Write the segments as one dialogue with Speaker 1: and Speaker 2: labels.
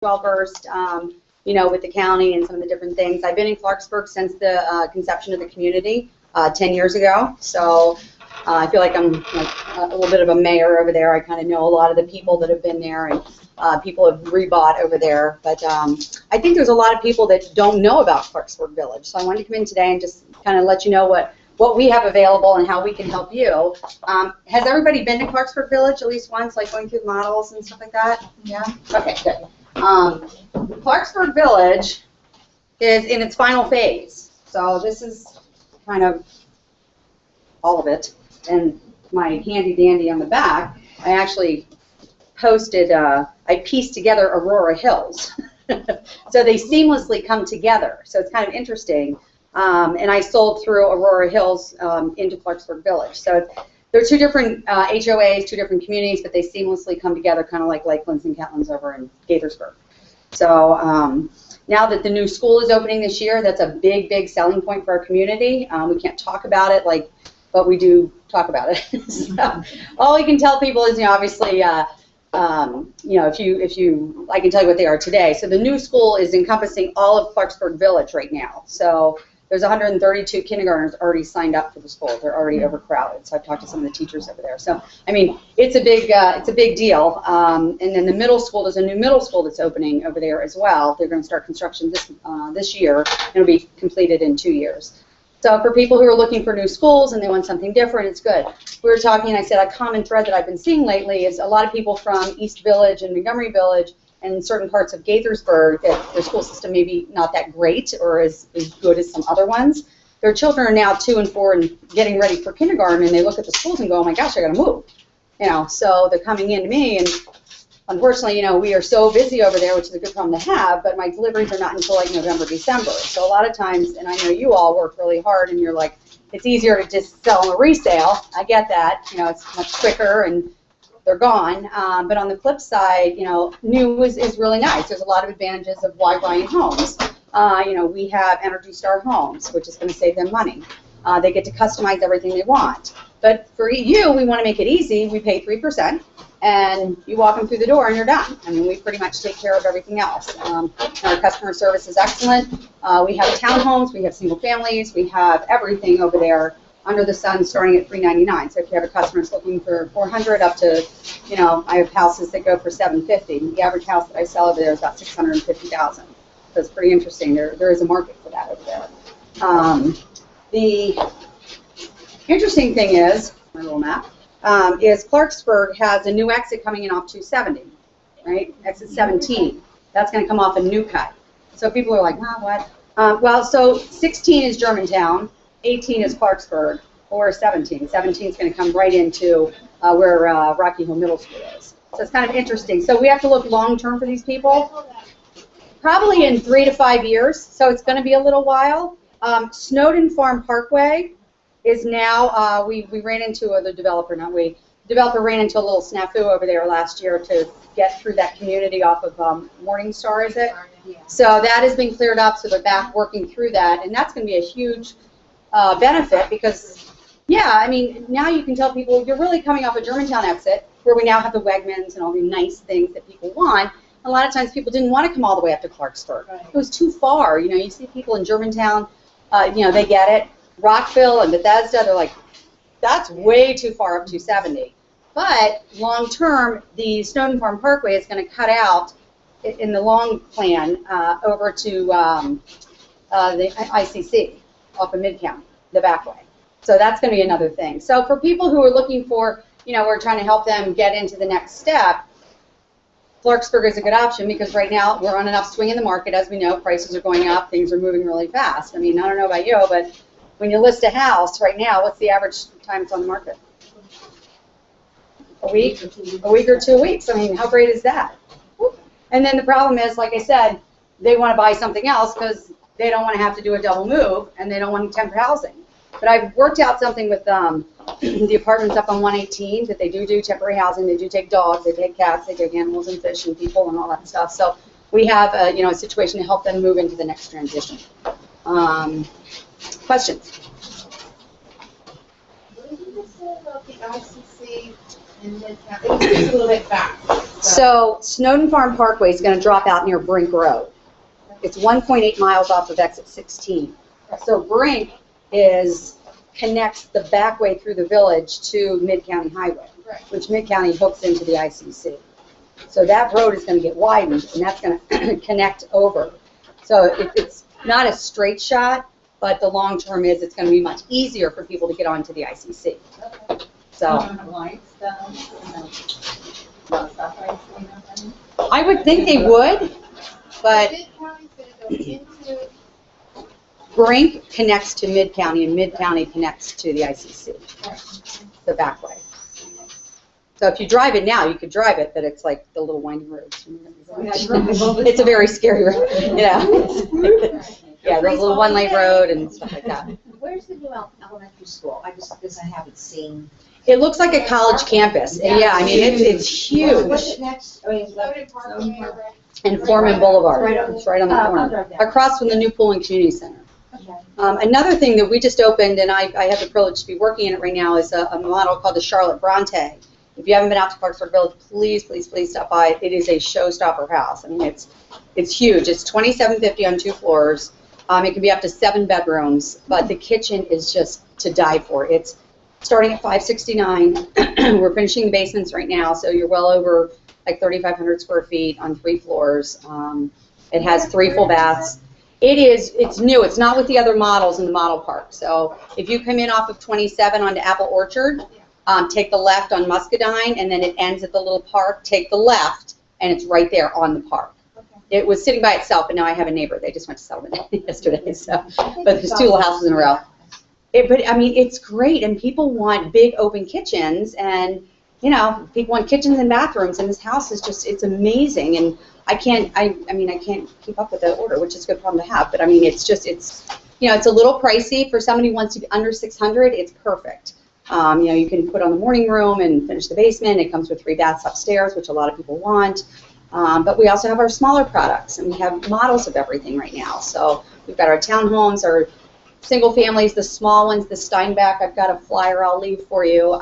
Speaker 1: well versed, you know, with the county and some of the different things. I've been in Clarksburg since the conception of the community 10 years ago, so I feel like I'm like a little bit of a mayor over there. I kind of know a lot of the people that have been there, and people have rebought over there. But I think there's a lot of people that don't know about Clarksburg Village, so I wanted to come in today and just kind of let you know what we have available and how we can help you. Has everybody been to Clarksburg Village at least once, like going through the models and stuff like that? Yeah? Okay, good. Clarksburg Village is in its final phase. So this is kind of all of it. And my handy dandy on the back, I actually posted, I pieced together Aurora Hills. So they seamlessly come together. So it's kind of interesting. And I sold through Aurora Hills into Clarksburg Village. So there are two different HOAs, two different communities, but they seamlessly come together, kind of like Lakelands and Catlin's over in Gaithersburg. So now that the new school is opening this year, that's a big, big selling point for our community. We can't talk about it, but we do talk about it. So all we can tell people is, you know, obviously, you know, if you, I can tell you what they are today. So the new school is encompassing all of Clarksburg Village right now. So there's 132 kindergartners already signed up for the school. They're already overcrowded. So I've talked to some of the teachers over there. So I mean, it's a big deal. And then the middle school, there's a new middle school that's opening over there as well. They're going to start construction this year. It'll be completed in 2 years. So for people who are looking for new schools and they want something different, it's good. We were talking, I said a common thread that I've been seeing lately is a lot of people from East Village and Montgomery Village and certain parts of Gaithersburg that their school system may be not that great or as good as some other ones. Their children are now 2 and 4 and getting ready for kindergarten, and they look at the schools and go, oh my gosh, I got to move. You know, so they're coming in to me, and unfortunately, you know, we are so busy over there, which is a good problem to have, but my deliveries are not until like November, December. So a lot of times, and I know you all work really hard, and you're like, it's easier to just sell them a resale. I get that. You know, it's much quicker, and they're gone. But on the flip side, you know, new is really nice. There's a lot of advantages of why buying homes. You know, we have Energy Star Homes, which is going to save them money. They get to customize everything they want. But for you, we want to make it easy. We pay 3%, and you walk them through the door, and you're done. I mean, we pretty much take care of everything else. Our customer service is excellent. We have townhomes, we have single families, we have everything over there under the sun, starting at $399. So if you have a customer that's looking for $400 up to, you know, I have houses that go for $750. The average house that I sell over there is about $650,000. So it's pretty interesting. There is a market for that over there. The interesting thing is, my little map, is Clarksburg has a new exit coming in off 270, right? Exit 17. That's going to come off a new cut. So people are like, ah, what? Well, so 16 is Germantown, 18 is Clarksburg, or 17. 17 is going to come right into where Rocky Hill Middle School is. So it's kind of interesting. So we have to look long-term for these people. Probably in 3 to 5 years, so it's going to be a little while. Snowden Farm Parkway is now, we ran into the developer, not we. The developer ran into a little snafu over there last year to get through that community off of Morningstar, is it? Yeah. So that has been cleared up, so they're back working through that, and that's going to be a huge benefit because, yeah, I mean, now you can tell people you're really coming off a Germantown exit where we now have the Wegmans and all the nice things that people want. A lot of times people didn't want to come all the way up to Clarksburg. Right. It was too far. You know, you see people in Germantown, you know, they get it. Rockville and Bethesda, they're like, that's way too far up 270. But long term, the Snowden Farm Parkway is going to cut out in the long plan over to the ICC off of Mid-County, the back way. So that's going to be another thing. So for people who are looking for, you know, we're trying to help them get into the next step, Clarksburg is a good option because right now we're on an upswing in the market. As we know, prices are going up, things are moving really fast. I mean, I don't know about you, but when you list a house right now, what's the average time it's on the market? A week or 2 weeks. I mean, how great is that? And then the problem is, like I said, they want to buy something else because they don't want to have to do a double move and they don't want temporary housing. But I've worked out something with the apartments up on 118 that they do temporary housing. They do take dogs, they take cats, they take animals and fish and people and all that stuff. So we have you know, a situation to help them move into the next transition. Questions?
Speaker 2: What did you say about the ICC in Midtown? It's a little bit back.
Speaker 1: So Snowden Farm Parkway is going to drop out near Brink Road. It's 1.8 miles off of exit 16. So Brink connects the back way through the village to Mid-County Highway, which Mid-County hooks into the ICC. So that road is going to get widened, and that's going to connect over. So it's not a straight shot, but the long term is it's going to be much easier for people to get onto the ICC.
Speaker 2: Okay.
Speaker 1: So
Speaker 2: Lights,
Speaker 1: I would think they would, but
Speaker 2: Mid-County's going to go into.
Speaker 1: Brink connects to Mid-County, and Mid-County connects to the ICC, the back way. So if you drive it now, you could drive it, but it's like the little winding roads. It's a very scary road, yeah. Yeah, the little one-lane road and stuff like that.
Speaker 3: Where's the new elementary school? Because I haven't seen.
Speaker 1: It looks like a college campus. Yeah, I mean, it's huge.
Speaker 3: What's it next? Oh, yeah,
Speaker 2: Snowden Parkway.
Speaker 1: And Foreman Boulevard.
Speaker 3: Right
Speaker 1: It's right on the
Speaker 3: I'll
Speaker 1: corner.
Speaker 3: drive down.
Speaker 1: Across from the new Pool and Community Center.
Speaker 3: Okay.
Speaker 1: Another thing that we just opened, and I have the privilege to be working in it right now, is a model called the Charlotte Bronte. If you haven't been out to Clarksburg Village, please, please, please stop by. It is a showstopper house. I mean, it's huge. It's $2,750 on 2 floors. It can be up to 7 bedrooms, but the kitchen is just to die for. It's starting at $569. We're finishing basements right now, so you're well over like 3,500 square feet on 3 floors. It has 3 full baths. It's new. It's not with the other models in the model park. So if you come in off of 27 onto Apple Orchard, take the left on Muscadine, and then it ends at the little park. Take the left, and it's right there on the park.
Speaker 2: Okay.
Speaker 1: It was sitting by itself, but now I have a neighbor. They just went to settlement yesterday. So, but there's 2 little houses in a row. But I mean, it's great, and people want big open kitchens, and you know, people want kitchens and bathrooms, and this house is just—it's amazing. And I can't keep up with the order, which is a good problem to have. But I mean, it's you know, it's a little pricey for somebody who wants to be under 600. It's perfect. You know, you can put on the morning room and finish the basement. It comes with 3 baths upstairs, which a lot of people want. But we also have our smaller products, and we have models of everything right now. So we've got our townhomes, our single families, the small ones, the Steinbach. I've got a flyer I'll leave for you.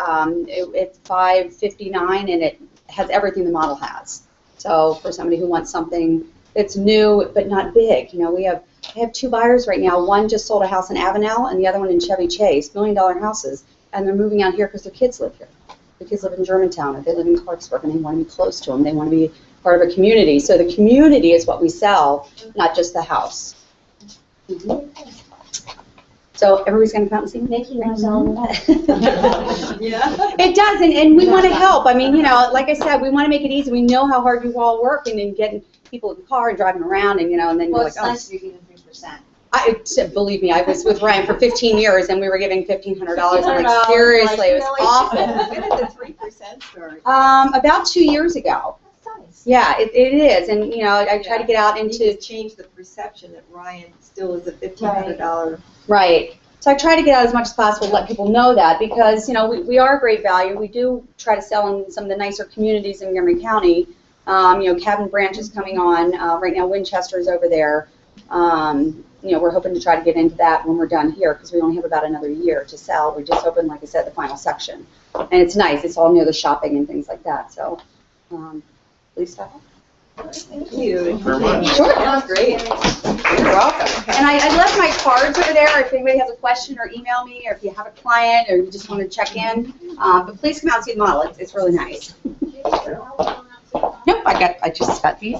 Speaker 1: It's $559, and it has everything the model has. So for somebody who wants something that's new but not big, you know, I have 2 buyers right now. One just sold a house in Avenel, and the other one in Chevy Chase, $1 million houses, and they're moving out here because their kids live here. The kids live in Germantown, or they live in Clarksburg, and they want to be close to them. They want to be part of a community. So the community is what we sell, not just the house. Mm-hmm. So everybody's going to come out and see me?
Speaker 3: Thank you, Marcel.
Speaker 2: Yeah.
Speaker 1: It does, and we want to help. I mean, you know, like I said, we want to make it easy. We know how hard you all work, and then getting people in the car and driving around, and you know, and then
Speaker 3: Well,
Speaker 1: you're
Speaker 3: it's
Speaker 1: like, oh.
Speaker 3: nice you're giving 3%.
Speaker 1: Believe me, I was with Ryan for 15 years, and we were giving $1,500. I'm like, seriously, it was awful.
Speaker 3: When did the 3% start?
Speaker 1: About 2 years ago.
Speaker 3: That's nice.
Speaker 1: Yeah, it is, and you know, I try to get out
Speaker 4: You
Speaker 1: into
Speaker 4: need to change the perception that Ryan still is a $1,500.
Speaker 1: right. So I try to get out as much as possible, let people know that, because you know we are a great value. We do try to sell in some of the nicer communities in Montgomery County. You know, Cabin Branch is coming on right now. Winchester is over there. You know, we're hoping to try to get into that when we're done here, because we only have about another year to sell. We just opened, like I said, the final section, and it's nice. It's all near the shopping and things like that. So, please stop.
Speaker 4: Thank you.
Speaker 5: Very much.
Speaker 1: Sure.
Speaker 4: That's great.
Speaker 1: You're welcome. And I left my cards over there if anybody has a question, or email me, or if you have a client or you just want to check in. But please come out and see the model. It's really nice. Nope, I just got these.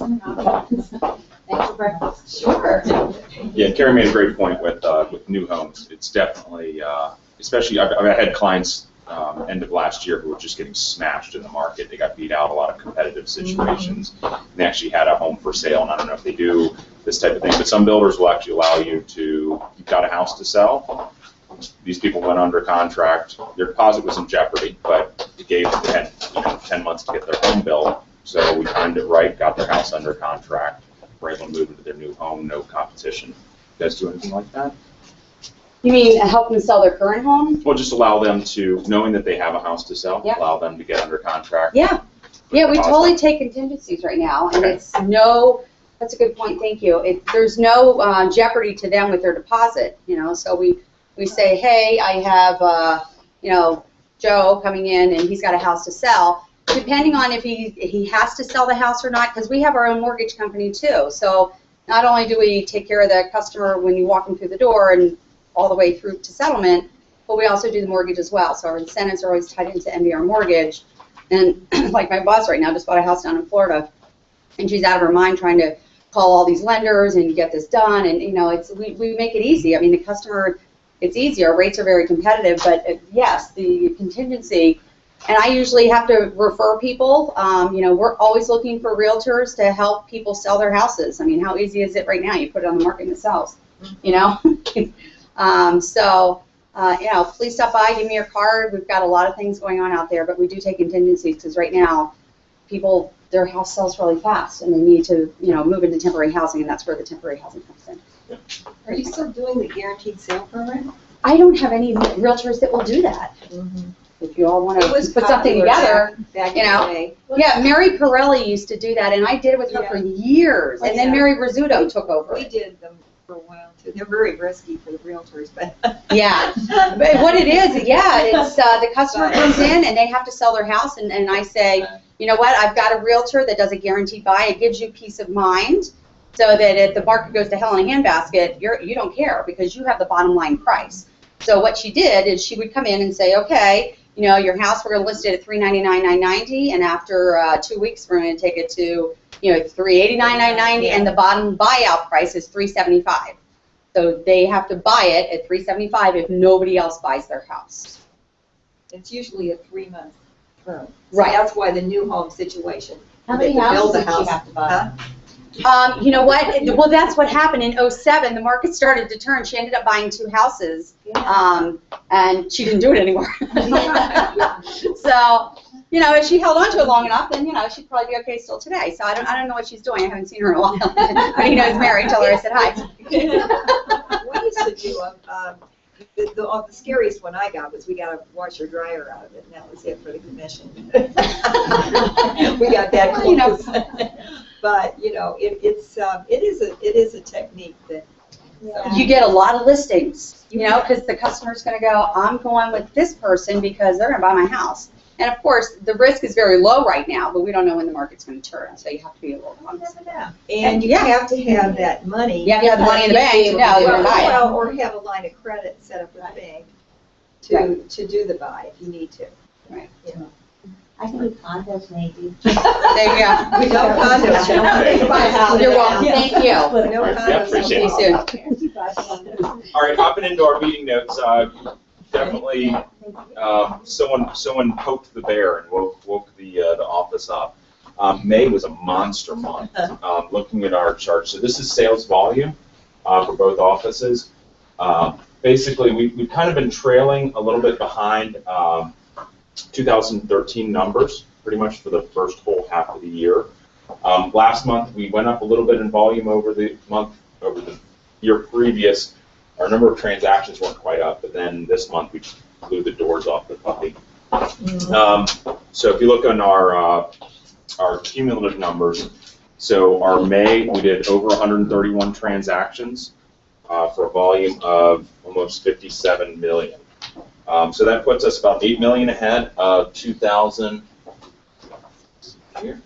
Speaker 3: Thanks for breakfast.
Speaker 1: Sure.
Speaker 5: Yeah, Carrie made a great point with new homes. It's definitely, especially, I've had clients end of last year who were just getting smashed in the market. They got beat out, a lot of competitive situations. And they actually had a home for sale, and I don't know if they do this type of thing, but some builders will actually allow you to, you've got a house to sell. These people went under contract. Their deposit was in jeopardy, but it gave them 10 months to get their home built. So we timed it right, got their house under contract, were able to move into their new home, no competition. You guys do anything like that?
Speaker 1: You mean help them sell their current home?
Speaker 5: Well, just allow them to, knowing that they have a house to sell,
Speaker 1: Yeah.
Speaker 5: allow them to get under contract.
Speaker 1: Yeah. Yeah, we
Speaker 5: Deposit.
Speaker 1: totally take contingencies right now, and
Speaker 5: Okay.
Speaker 1: it's that's a good point, thank you. There's no jeopardy to them with their deposit, you know, so we say, hey, I have, you know, Joe coming in and he's got a house to sell, depending on if he has to sell the house or not, because we have our own mortgage company too. So not only do we take care of the customer when you walk them through the door and all the way through to settlement, but we also do the mortgage as well. So our incentives are always tied into MBR mortgage. And like my boss right now just bought a house down in Florida, and she's out of her mind trying to call all these lenders and get this done. And, you know, we make it easy. I mean, the customer, it's easy. Our rates are very competitive, but yes, the contingency, and I usually have to refer people. You know, we're always looking for realtors to help people sell their houses. I mean, how easy is it right now? You put it on the market and it sells, you know? You know, please stop by, give me your card. We've got a lot of things going on out there, but we do take contingencies because right now people, their house sells really fast and they need to, you know, move into temporary housing, and that's where the temporary housing comes in.
Speaker 4: Are you still doing the guaranteed sale program?
Speaker 1: I don't have any realtors that will do that. If you all want
Speaker 4: It was
Speaker 1: to put something
Speaker 4: popular
Speaker 1: together,
Speaker 4: back
Speaker 1: you
Speaker 4: in
Speaker 1: know.
Speaker 4: the day.
Speaker 1: Yeah, Mary Pirelli used to do that, and I did it with her for years, and then
Speaker 4: Yeah.
Speaker 1: Mary Rizzuto took over.
Speaker 4: We did them for a while too. They're very risky for the realtors, but.
Speaker 1: Yeah, but what it is, yeah, it's the customer comes in and they have to sell their house, and I say, you know what, I've got a realtor that does a guaranteed buy. It gives you peace of mind, so that if the market goes to hell in a handbasket, you don't care because you have the bottom line price. So what she did is she would come in and say, okay, you know, your house, we're going to list it at $399,990, and after 2 weeks, we're going to take it to, you know, $389,990, and the bottom buyout price is $375. So they have to buy it at $375 if nobody else buys their house.
Speaker 4: It's usually a 3-month term. So
Speaker 1: Right.
Speaker 4: that's why the new home situation.
Speaker 3: How many
Speaker 4: they have to
Speaker 3: houses
Speaker 4: build a
Speaker 3: did you
Speaker 4: house.
Speaker 3: have to buy?
Speaker 4: Huh?
Speaker 1: You know what? Well, that's what happened in '07. The market started to turn. She ended up buying 2 houses, and she didn't do it anymore. So, you know, if she held on to it long enough, then, you know, she'd probably be okay still today. So I don't know what she's doing. I haven't seen her in a while. But, you know, it's Mary. Tell her I said hi.
Speaker 4: We used to do the scariest one I got was we got a washer dryer out of it, and that was it for the commission. We got that close.
Speaker 1: You know.
Speaker 4: But you know, it is a technique that.
Speaker 1: You get a lot of listings, you know, because the customer's going to go, I'm going with this person because they're going to buy my house. And of course, the risk is very low right now, but we don't know when the market's going to turn, so you have to be a little cognizant.
Speaker 4: And you have to have that money.
Speaker 1: You have to have the money in the bank to know you're going to buy it.
Speaker 4: Well, or have a line of credit set up with the bank to do the buy if you need to.
Speaker 1: Right.
Speaker 4: You know.
Speaker 3: I can do condos maybe.
Speaker 1: There you go.
Speaker 4: We don't condos.
Speaker 1: You're welcome. Thank you.
Speaker 4: No
Speaker 5: Yeah,
Speaker 4: condos.
Speaker 5: appreciate
Speaker 1: See you soon.
Speaker 5: All right, hopping into our meeting notes, definitely someone poked the bear and woke the office up. May was a monster month. Looking at our chart, so this is sales volume for both offices. Basically, we've kind of been trailing a little bit behind 2013 numbers, pretty much for the first whole half of the year. Last month we went up a little bit in volume over the year previous. Our number of transactions weren't quite up, but then this month we blew the doors off the puppy. So if you look on our cumulative numbers, so our May we did over 131 transactions for a volume of almost 57 million. So that puts us about 8 million ahead of 2000. Here.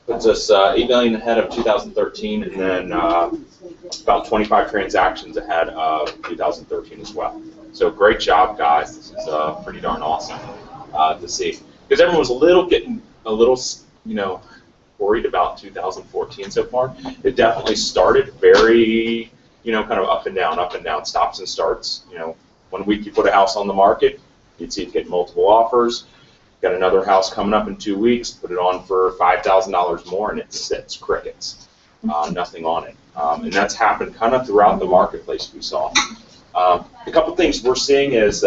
Speaker 5: Puts us 8 million ahead of 2013, and then about 25 transactions ahead of 2013 as well. So great job, guys. This is pretty darn awesome to see, because everyone was getting a little, you know, worried about 2014 so far. It definitely started very, you know, kind of up and down, stops and starts. You know, 1 week you put a house on the market, you'd see it get multiple offers. Got another house coming up in 2 weeks, put it on for $5,000 more, and it sits crickets, nothing on it. And that's happened kind of throughout the marketplace we saw. A couple things we're seeing is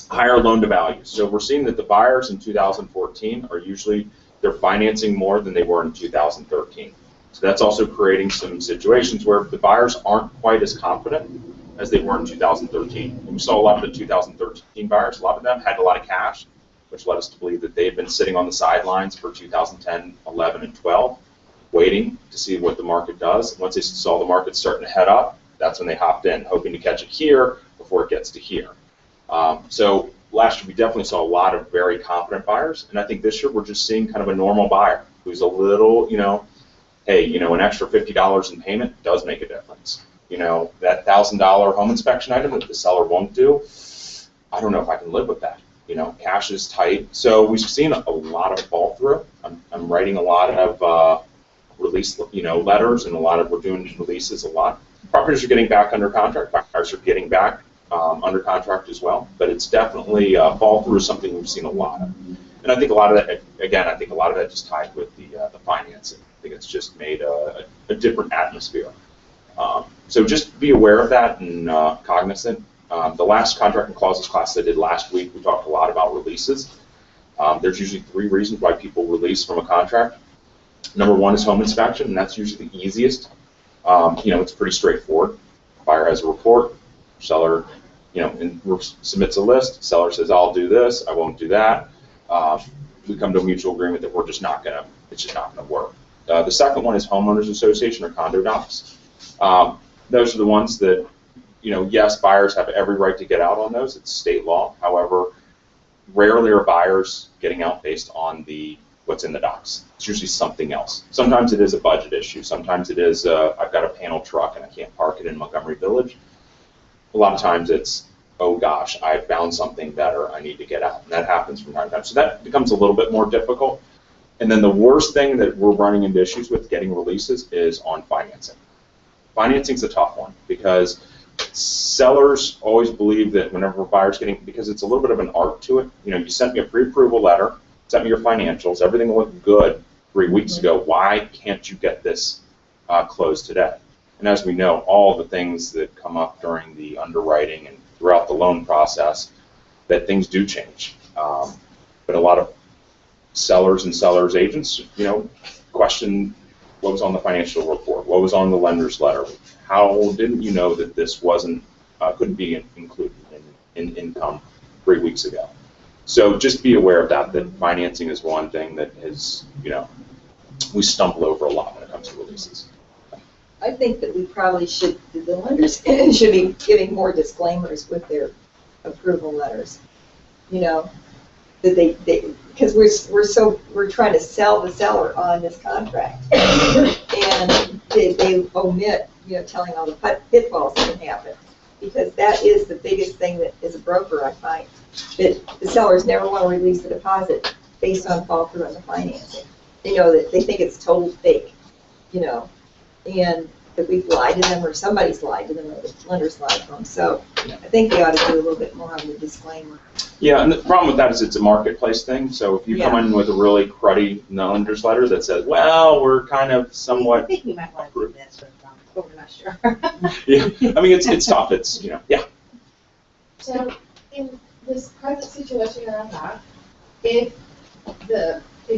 Speaker 5: higher loan to value. So we're seeing that the buyers in 2014 are usually, they're financing more than they were in 2013. So that's also creating some situations where the buyers aren't quite as confident as they were in 2013. And we saw a lot of the 2013 buyers, a lot of them had a lot of cash, which led us to believe that they had been sitting on the sidelines for 2010, 11, and 12, waiting to see what the market does. And once they saw the market starting to head up, that's when they hopped in, hoping to catch it here before it gets to here. So last year we definitely saw a lot of very confident buyers, and I think this year we're just seeing kind of a normal buyer who's a little, hey, an extra $50 in payment does make a difference. That $1,000 home inspection item that the seller won't do, I don't know if I can live with that. Cash is tight. So we've seen a lot of fall through. I'm writing a lot of release, letters, and we're doing releases a lot. Properties are getting back under contract. Buyers are getting back under contract as well. But it's definitely fall through is something we've seen a lot of. And I think a lot of that, again, just tied with the financing. I think it's just made a different atmosphere. So just be aware of that and cognizant. The last contract and clauses class I did last week, we talked a lot about releases. There's usually 3 reasons why people release from a contract. Number 1 is home inspection, and that's usually the easiest. It's pretty straightforward. Buyer has a report, seller, submits a list. Seller says, "I'll do this, I won't do that." We come to a mutual agreement that it's just not gonna work. The second one is homeowners association or condo docs. Those are the ones that, yes, buyers have every right to get out on those. It's state law. However, rarely are buyers getting out based on what's in the docs. It's usually something else. Sometimes it is a budget issue. Sometimes it is, I've got a panel truck and I can't park it in Montgomery Village. A lot of times it's, oh gosh, I found something better, I need to get out. And that happens from time to time. So that becomes a little bit more difficult. And then the worst thing that we're running into issues with getting releases is on financing. Financing's a tough one because sellers always believe that whenever buyers because it's a little bit of an art to it. You sent me a pre-approval letter, sent me your financials, everything looked good 3 weeks ago. Why can't you get this closed today? And as we know, all the things that come up during the underwriting and throughout the loan process, that things do change. But a lot of sellers and sellers agents, question what was on the financial report, what was on the lender's letter, how didn't you know that this couldn't be included in income 3 weeks ago? So just be aware of that financing is one thing that is, we stumble over a lot when it comes to releases.
Speaker 4: I think that we probably the lenders should be giving more disclaimers with their approval letters. That because we're trying to sell the seller on this contract, and they omit, telling all the pitfalls that can happen, because that is the biggest thing that as a broker I find, that the sellers never want to release the deposit based on fall through on the financing. They know that they think it's total fake, and that we've lied to them or somebody's lied to them or the lender's lied to them. So I think they ought to do a little bit more on the disclaimer.
Speaker 5: Yeah, and the problem with that is it's a marketplace thing. So if you come in with a really cruddy lender's letter that says, well, we're kind of somewhat...
Speaker 3: I think we might want to do this, but we're not sure.
Speaker 5: Yeah, I mean, it's tough. It's, yeah.
Speaker 2: So in this present situation that I have, if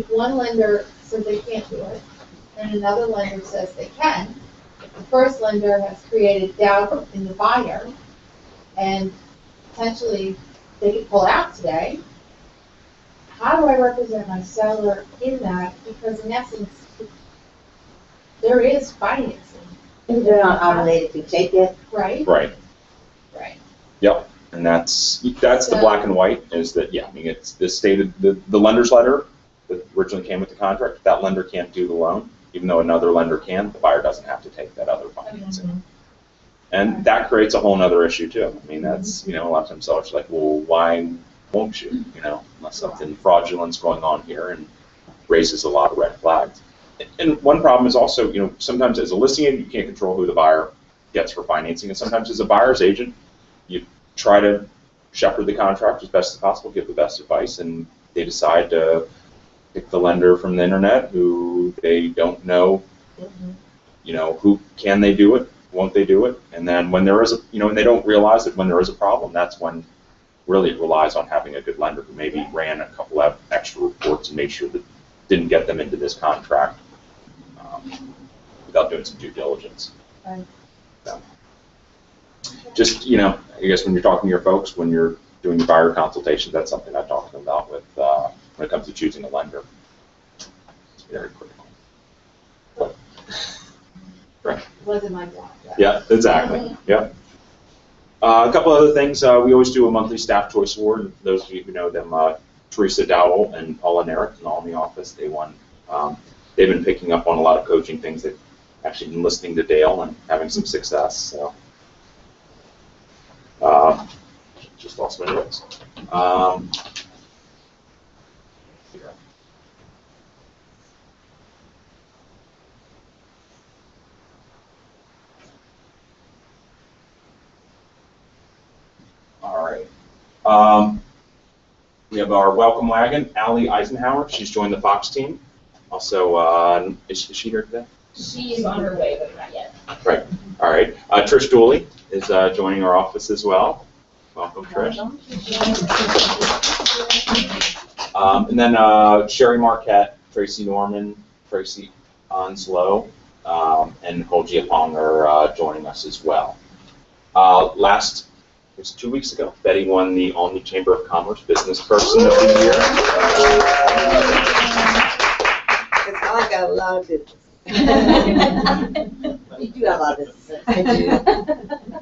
Speaker 2: one lender says they can't do it, and another lender says they can, if the first lender has created doubt in the buyer, and potentially they could pull out today, how do I represent my seller in that? Because in essence, there is financing.
Speaker 3: If they're not obligated to take it.
Speaker 2: Right?
Speaker 5: Right.
Speaker 2: Right.
Speaker 5: Yep. And that's the black and white is that, I mean, it's the stated, the lender's letter that originally came with the contract, that lender can't do the loan, even though another lender can, the buyer doesn't have to take that other financing.
Speaker 2: Mm-hmm.
Speaker 5: And that creates a whole other issue too. I mean, that's, a lot of times sellers are like, well, why won't you, unless something fraudulent's going on here, and raises a lot of red flags. And one problem is also, sometimes as a listing agent, you can't control who the buyer gets for financing, and sometimes as a buyer's agent, you try to shepherd the contract as best as possible, give the best advice, and they decide to pick the lender from the internet who they don't know, who can they do it, won't they do it, and then when there is a, and they don't realize that when there is a problem, that's when really it relies on having a good lender who maybe ran a couple of extra reports and made sure that didn't get them into this contract without doing some due diligence.
Speaker 2: Right.
Speaker 5: So, just, I guess when you're talking to your folks, when you're doing your buyer consultation, that's something I talk to them about with when it comes to choosing a lender. It's very critical. Right.
Speaker 2: Wasn't my job.
Speaker 5: Yeah, exactly. Yeah. A couple other things. We always do a monthly staff choice award. Those of you who know them, Teresa Dowell and Paula Narek, and all in the office, they won. They've been picking up on a lot of coaching things. They've actually been listening to Dale and having some success. So, just lost my notes. Here. All right. We have our welcome wagon, Allie Eisenhower. She's joined the Fox team. Also, is she here today?
Speaker 6: She is on her way, but not yet.
Speaker 5: Right. All right. Trish Dooley is joining our office as well. Welcome, Trish. And then Sherry Marquette, Tracy Norman, Tracy Onslow, and Nicole Giapong are joining us as well. It was 2 weeks ago, Betty won the Albany Chamber of Commerce Business Person of the Year.
Speaker 4: Because I got a lot of business.
Speaker 3: You do have a lot of business.
Speaker 4: I do.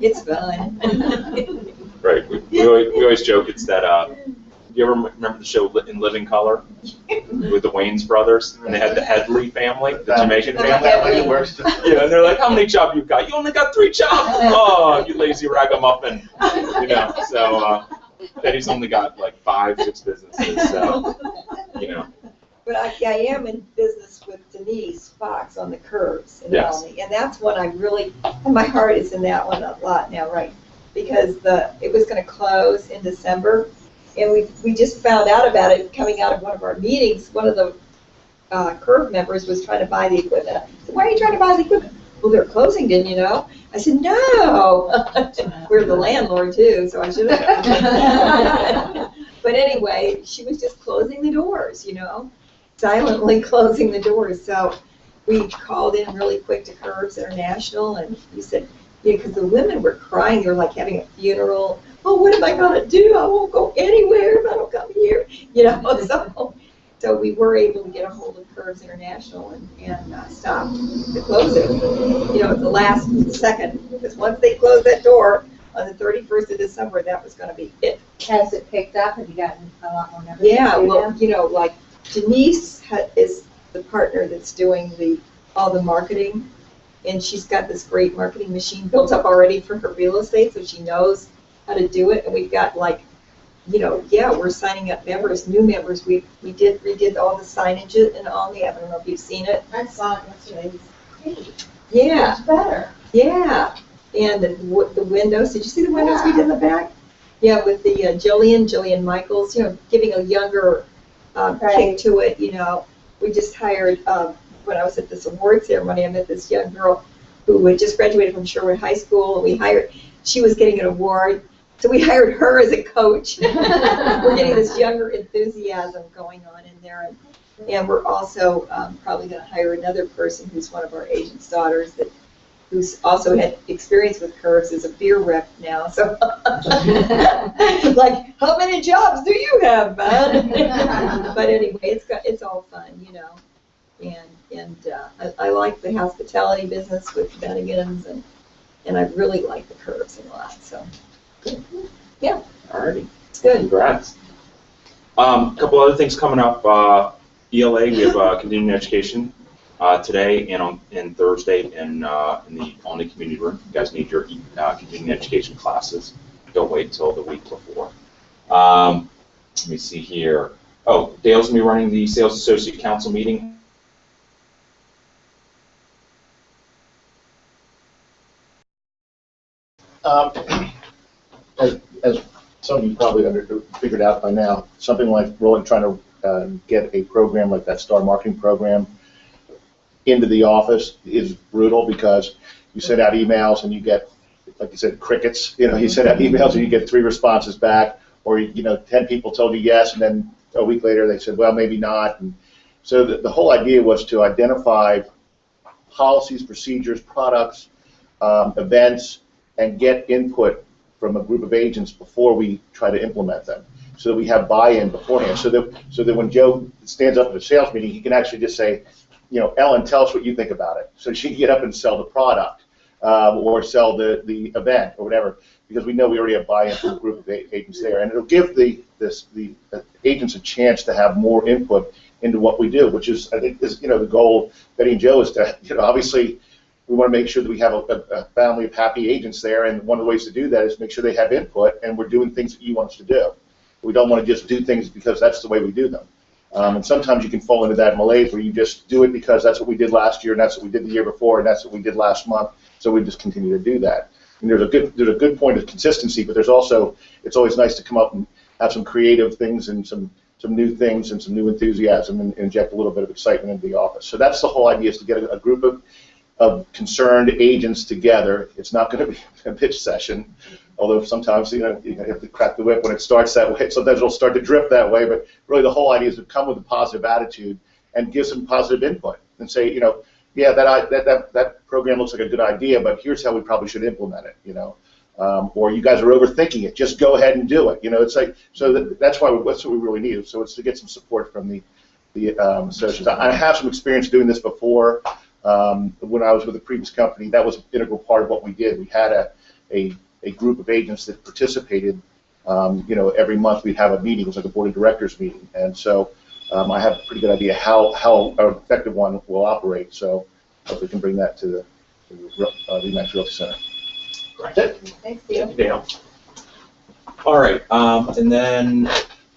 Speaker 4: It's fun.
Speaker 5: Right. We always joke it's that. You ever remember the show In Living Color with the Wayans brothers? And they had the Headley family, the Jamaican family. Yeah, and they're like, "How many jobs you got? You only got 3 jobs. Oh, you lazy ragamuffin." You know. So Betty's only got like 5, 6 businesses. So you know.
Speaker 4: But I am in business with Denise Fox on the curves in
Speaker 5: Yes.
Speaker 4: Albany, and that's what I really, and my heart is in that one a lot now, right? Because it was going to close in December, and we just found out about it coming out of one of our meetings. One of the curve members was trying to buy the equipment. I said, "Why are you trying to buy the equipment?" "Well, they're closing, didn't you know?" I said, "No." We're the landlord too, so I should have. But anyway, she was just closing the doors, you know. Silently closing the doors. So we called in really quick to Curves International, and we said, yeah, because the women were crying. They were like having a funeral. "Oh, what am I going to do? I won't go anywhere if I don't come here." You know, so we were able to get a hold of Curves International and stop the closing, you know, at the last second. Because once they closed that door on the 31st of December, that was going to be it.
Speaker 3: Has it picked up? Have you gotten a lot more numbers?
Speaker 4: Yeah, well, you know, like Denise is the partner that's doing all the marketing, and she's got this great marketing machine built up already for her real estate, so she knows how to do it. And we've got like, you know, yeah, we're signing up members, new members. We redid all the signage in Albany. I don't know if you've seen it.
Speaker 2: I saw it yesterday. It's great.
Speaker 4: Yeah,
Speaker 2: Much better.
Speaker 4: yeah. And the windows. Did you see the windows we did in the back? Yeah, with the Jillian Michaels, you know, giving a younger kick to it, you know. We just hired, when I was at this award ceremony, I met this young girl who had just graduated from Sherwood High School, and she was getting an award, so we hired her as a coach. We're getting this younger enthusiasm going on in there, and we're also probably going to hire another person who's one of our agent's daughters who's also had experience with Curves as a beer rep now. So, like, how many jobs do you have, man? But anyway, it's all fun, you know. And I like the hospitality business with Bennigan's, and I really like the Curves a lot. So, yeah.
Speaker 5: Alrighty.
Speaker 4: It's good.
Speaker 5: Congrats. A couple other things coming up. ELA, we have continuing education. Today and Thursday in the Albany Community Room. You guys need your continuing education classes. Don't wait until the week before. Let me see here. Oh, Dale's going to be running the Sales Associate Council meeting.
Speaker 7: As some of you probably figured out by now, something like trying to get a program like that Star Marketing program into the office is brutal, because you send out emails and you get, like you said, crickets. You know, you send out emails and you get 3 responses back, or, you know, 10 people told you yes, and then a week later they said, well, maybe not. And so the whole idea was to identify policies, procedures, products, events, and get input from a group of agents before we try to implement them, so that we have buy-in beforehand, so that when Joe stands up at a sales meeting, he can actually just say, you know, Ellen, tell us what you think about it. So she can get up and sell the product, or sell the event or whatever. because we know we already have buy-in from a group of agents there, and it'll give the agents a chance to have more input into what we do, which is, I think, is, you know, the goal, Betty and Joe, is to, you know, obviously we want to make sure that we have a family of happy agents there, and one of the ways to do that is make sure they have input, and we're doing things that you want us to do. We don't want to just do things because that's the way we do them. And sometimes you can fall into that malaise where you just do it because that's what we did last year, and that's what we did the year before, and that's what we did last month, so we just continue to do that. And there's a good point of consistency, but there's also, it's always nice to come up and have some creative things and some new things and some new enthusiasm and inject a little bit of excitement into the office. So that's the whole idea, is to get a group of concerned agents together. It's not going to be a pitch session, although sometimes, you know, you have to crack the whip when it starts that way. Sometimes it'll start to drift that way, but really the whole idea is to come with a positive attitude and give some positive input and say, you know, yeah, that program looks like a good idea, but here's how we probably should implement it, you know. Or you guys are overthinking it. Just go ahead and do it. You know, it's like, so that's what we really need. So it's to get some support from the associates. I have some experience doing this before. When I was with the previous company, that was an integral part of what we did. We had a group of agents that participated. You know, every month we'd have a meeting. It was like a board of directors meeting, and so I have a pretty good idea how an effective one will operate. So hope we can bring that to the Remax Realty Center.
Speaker 5: Right.
Speaker 7: That's it.
Speaker 4: Thanks,
Speaker 5: Thank
Speaker 4: Dale.
Speaker 5: you, Dale. All right, and then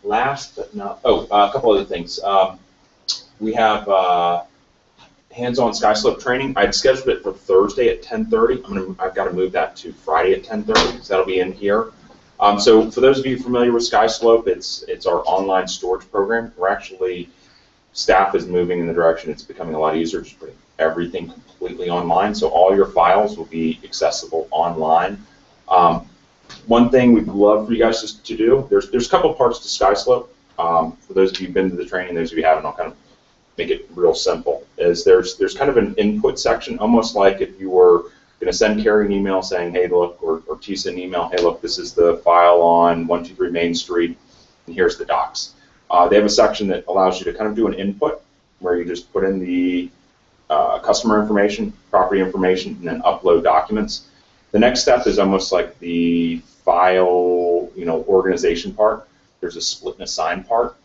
Speaker 5: last but not, a couple other things. We have hands-on sky slope training. I'd scheduled it for Thursday at 10:30. I've got to move that to Friday at 10:30, so that'll be in here. So for those of you familiar with sky slope, it's our online storage program. We're actually, staff is moving in the direction, it's becoming a lot easier, just putting everything completely online, so all your files will be accessible online. One thing we'd love for you guys to do, there's a couple parts to sky slope. For those of you who've been to the training, those of you who haven't, I'll kind of make it real simple. There's kind of an input section, almost like if you were going to send Carrie an email saying, hey, look, or Tisa an email, hey, look, this is the file on 123 Main Street, and here's the docs. They have a section that allows you to kind of do an input, where you just put in the customer information, property information, and then upload documents. The next step is almost like the file, you know, organization part. There's a split and assign part.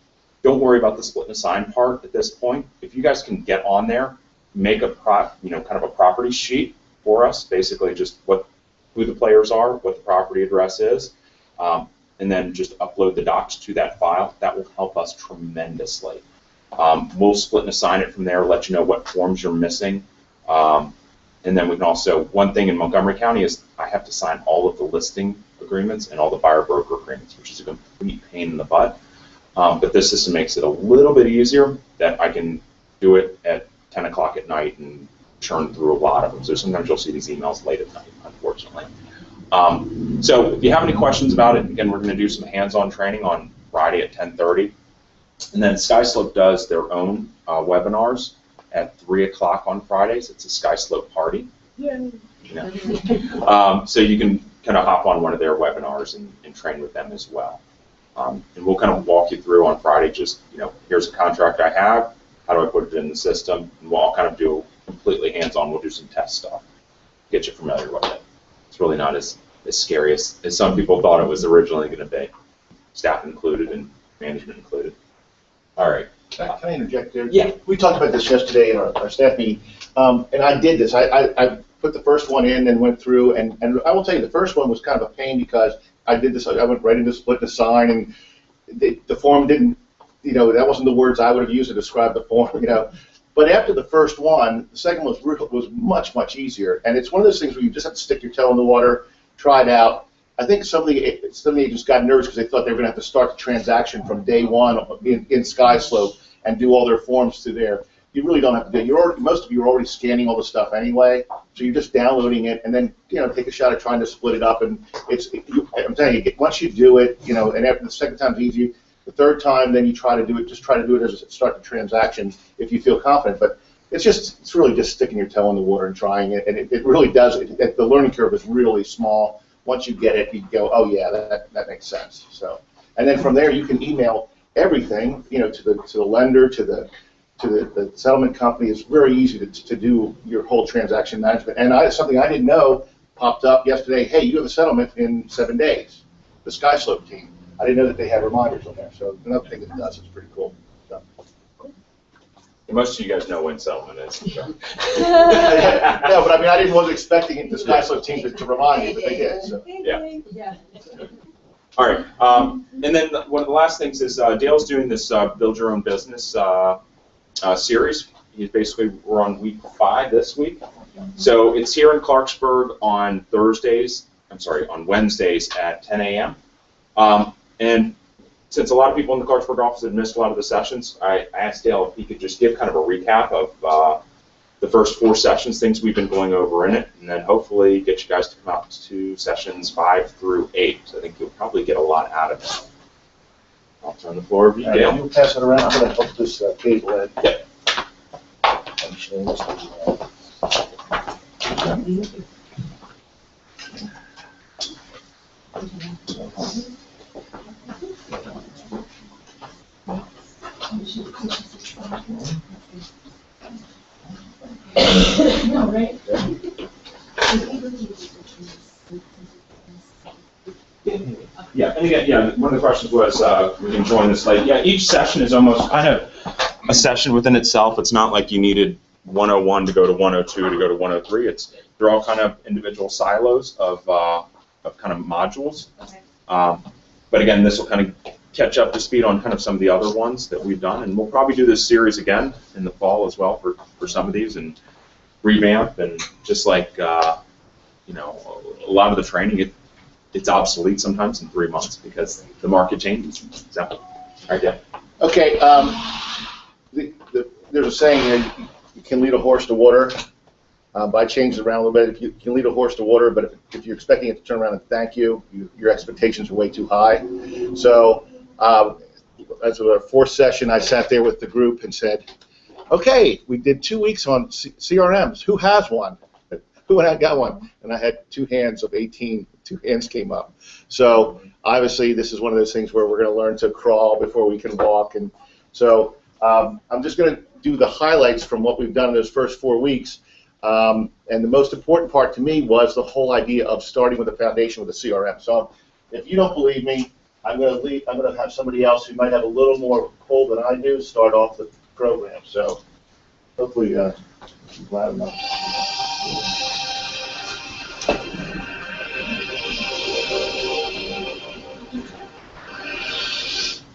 Speaker 5: Don't worry about the split and assign part at this point. If you guys can get on there, make a kind of a property sheet for us, basically just who the players are, what the property address is, and then just upload the docs to that file. That will help us tremendously. We'll split and assign it from there, let you know what forms you're missing. And then we can also, one thing in Montgomery County is I have to sign all of the listing agreements and all the buyer broker agreements, which is a complete pain in the butt. But this system makes it a little bit easier that I can do it at 10 o'clock at night and churn through a lot of them. So sometimes you'll see these emails late at night, unfortunately. So if you have any questions about it, again, we're going to do some hands-on training on Friday at 10:30. And then SkySlope does their own webinars at 3 o'clock on Fridays. It's a SkySlope party. Yay. You know. So you can kind of hop on one of their webinars and train with them as well. And we'll kind of walk you through on Friday, just, you know, here's a contract I have, how do I put it in the system, and we'll all kind of do completely hands-on. We'll do some test stuff, get you familiar with it. It's really not as scary as some people thought it was originally going to be, staff included and management included. All right.
Speaker 7: Can I interject there?
Speaker 5: Yeah.
Speaker 7: We talked about this yesterday in our staff meeting, and I did this. I put the first one in and went through, and I will tell you, the first one was kind of a pain because I did this. I went right into split the sign, and the form didn't, you know, that wasn't the words I would have used to describe the form, you know. But after the first one, the second one was much easier, and it's one of those things where you just have to stick your toe in the water, try it out. I think some of the agents got nervous because they thought they were going to have to start the transaction from day one in SkySlope and do all their forms through there. You really don't have to do it. Most of you are already scanning all the stuff anyway, so you're just downloading it and then, you know, take a shot at trying to split it up. And I'm telling you, once you do it, you know, and after the second time's easy, the third time, then you try to do it. Just try to do it as start the transaction if you feel confident. But it's really just sticking your toe in the water and trying it, and it really does. The learning curve is really small. Once you get it, you go, oh yeah, that makes sense. So, and then from there, you can email everything, you know, to the lender, to the settlement company. It's very easy to do your whole transaction management. And something I didn't know, popped up yesterday, hey, you have a settlement in 7 days, the Sky Slope team. I didn't know that they had reminders on there, so another thing it does is pretty cool. So.
Speaker 5: Most of you guys know when settlement is. So.
Speaker 7: No, but I mean, I wasn't expecting the Sky Slope team to remind me, but they did. So.
Speaker 5: Yeah. All right, and then one of the last things is Dale's doing this Build Your Own Business series. We're on week 5 this week. So it's here in Clarksburg on Wednesdays at 10 a.m. And since a lot of people in the Clarksburg office had missed a lot of the sessions, I asked Dale if he could just give kind of a recap of the first 4 sessions, things we've been going over in it, and then hopefully get you guys to come out to sessions 5 through 8. So I think you'll probably get a lot out of it. I'll turn the floor over to you, Dale.
Speaker 7: You'll pass it around. I'm going to hook this cable in.
Speaker 5: Yep.
Speaker 6: No, right?
Speaker 5: Yeah, and again, one of the questions was, we can join this late. Yeah, each session is almost kind of a session within itself. It's not like you needed 101 to go to 102 to go to 103. They're all kind of individual silos of kind of modules.
Speaker 1: Okay.
Speaker 5: But again, this will kind of catch up to speed on kind of some of the other ones that we've done, and we'll probably do this series again in the fall as well for some of these and revamp, and just like a lot of the training, it's obsolete sometimes in 3 months because the market changes. So, all right, yeah.
Speaker 7: Okay, there's a saying here, you can lead a horse to water. But I changed it around a little bit. If you can lead a horse to water, but if you're expecting it to turn around and thank you, your expectations are way too high. So as of our 4th session, I sat there with the group and said, okay, we did 2 weeks on CRMs. Who has one? Who had got one? And I had 2 hands of 18. 2 hands came up. So obviously, this is one of those things where we're going to learn to crawl before we can walk. And so I'm just going to do the highlights from what we've done in those first 4 weeks. And the most important part to me was the whole idea of starting with a foundation with a CRM. So if you don't believe me, I'm going to have somebody else who might have a little more pull than I do start off the program. So hopefully, I'm glad enough.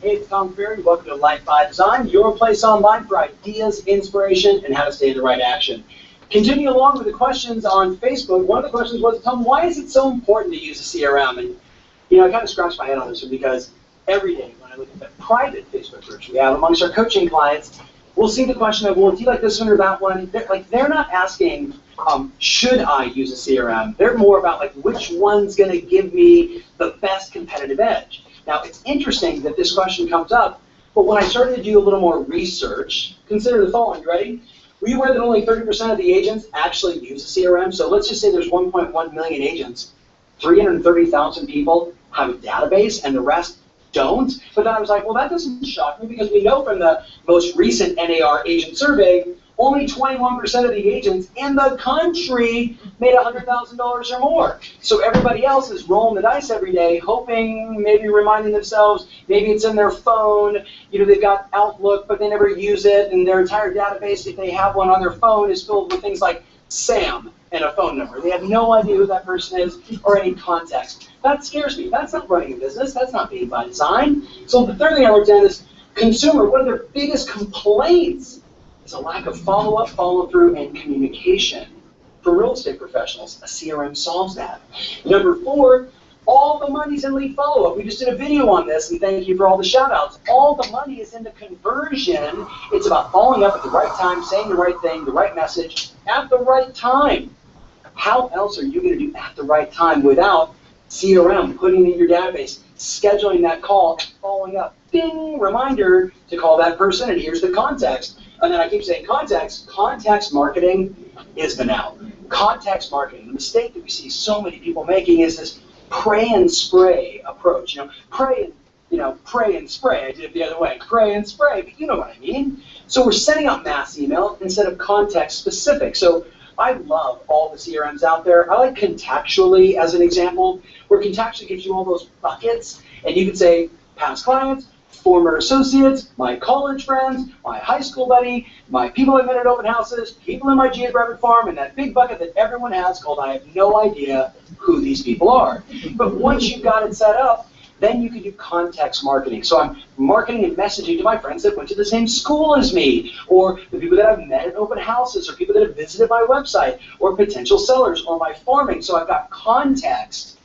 Speaker 8: Hey, it's Tom Ferry. Welcome to Life by Design, your place online for ideas, inspiration, and how to stay in the right action. Continue along with the questions on Facebook. One of the questions was, Tom, why is it so important to use a CRM? And, I kind of scratched my head on this one because every day when I look at the private Facebook groups we have amongst our coaching clients, we'll see the question of, well, do you like this one or that one? They're not asking, should I use a CRM? They're more about, which one's going to give me the best competitive edge? Now, it's interesting that this question comes up, but when I started to do a little more research, consider the following, ready? Were you aware that only 30% of the agents actually use a CRM? So let's just say there's 1.1 million agents, 330,000 people have a database, and the rest don't. But then I was like, well, that doesn't shock me because we know from the most recent NAR agent survey, only 21% of the agents in the country made $100,000 or more. So everybody else is rolling the dice every day, hoping, maybe reminding themselves, maybe it's in their phone, they've got Outlook, but they never use it, and their entire database, if they have one on their phone, is filled with things like Sam and a phone number. They have no idea who that person is or any context. That scares me. That's not running a business. That's not being by design. So the third thing I looked at is consumer. One of their biggest complaints is a lack of follow-up, follow-through, and communication. For real estate professionals, a CRM solves that. Number 4, all the money's in lead follow-up. We just did a video on this, and thank you for all the shout-outs. All the money is in the conversion. It's about following up at the right time, saying the right thing, the right message, at the right time. How else are you going to do at the right time without CRM, putting in your database, scheduling that call, and following up? Ding, reminder to call that person, and here's the context. And then I keep saying context. Context marketing is the now. Context marketing. The mistake that we see so many people making is this pray and spray approach. Pray and spray. I did it the other way. Pray and spray, but you know what I mean. So we're sending out mass email instead of context specific. So I love all the CRMs out there. I like Contactually as an example, where Contactually gives you all those buckets, and you can say past clients, former associates, my college friends, my high school buddy, my people I met at open houses, people in my geographic farm, and that big bucket that everyone has called I have no idea who these people are. But once you've got it set up, then you can do context marketing. So I'm marketing and messaging to my friends that went to the same school as me, or the people that I've met at open houses, or people that have visited my website, or potential sellers, or my farming. So I've got context.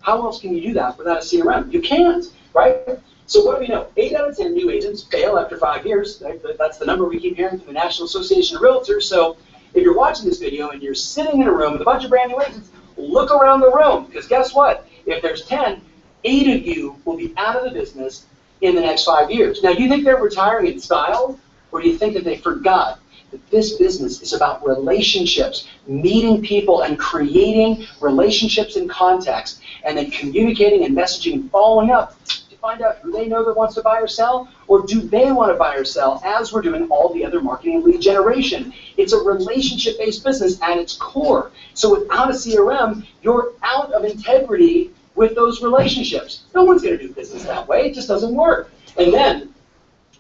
Speaker 8: How else can you do that without a CRM? You can't, right? So what do we know? 8 out of 10 new agents fail after 5 years. That's the number we keep hearing from the National Association of Realtors. So if you're watching this video and you're sitting in a room with a bunch of brand new agents, look around the room, because guess what? If there's 10, 8 of you will be out of the business in the next 5 years. Now, do you think they're retiring in style, or do you think that they forgot that this business is about relationships, meeting people and creating relationships and contacts, and then communicating and messaging and following up to find out who they know that wants to buy or sell, or do they want to buy or sell, as we're doing all the other marketing and lead generation. It's a relationship-based business at its core. So without a CRM, you're out of integrity with those relationships. No one's going to do business that way. It just doesn't work. And then,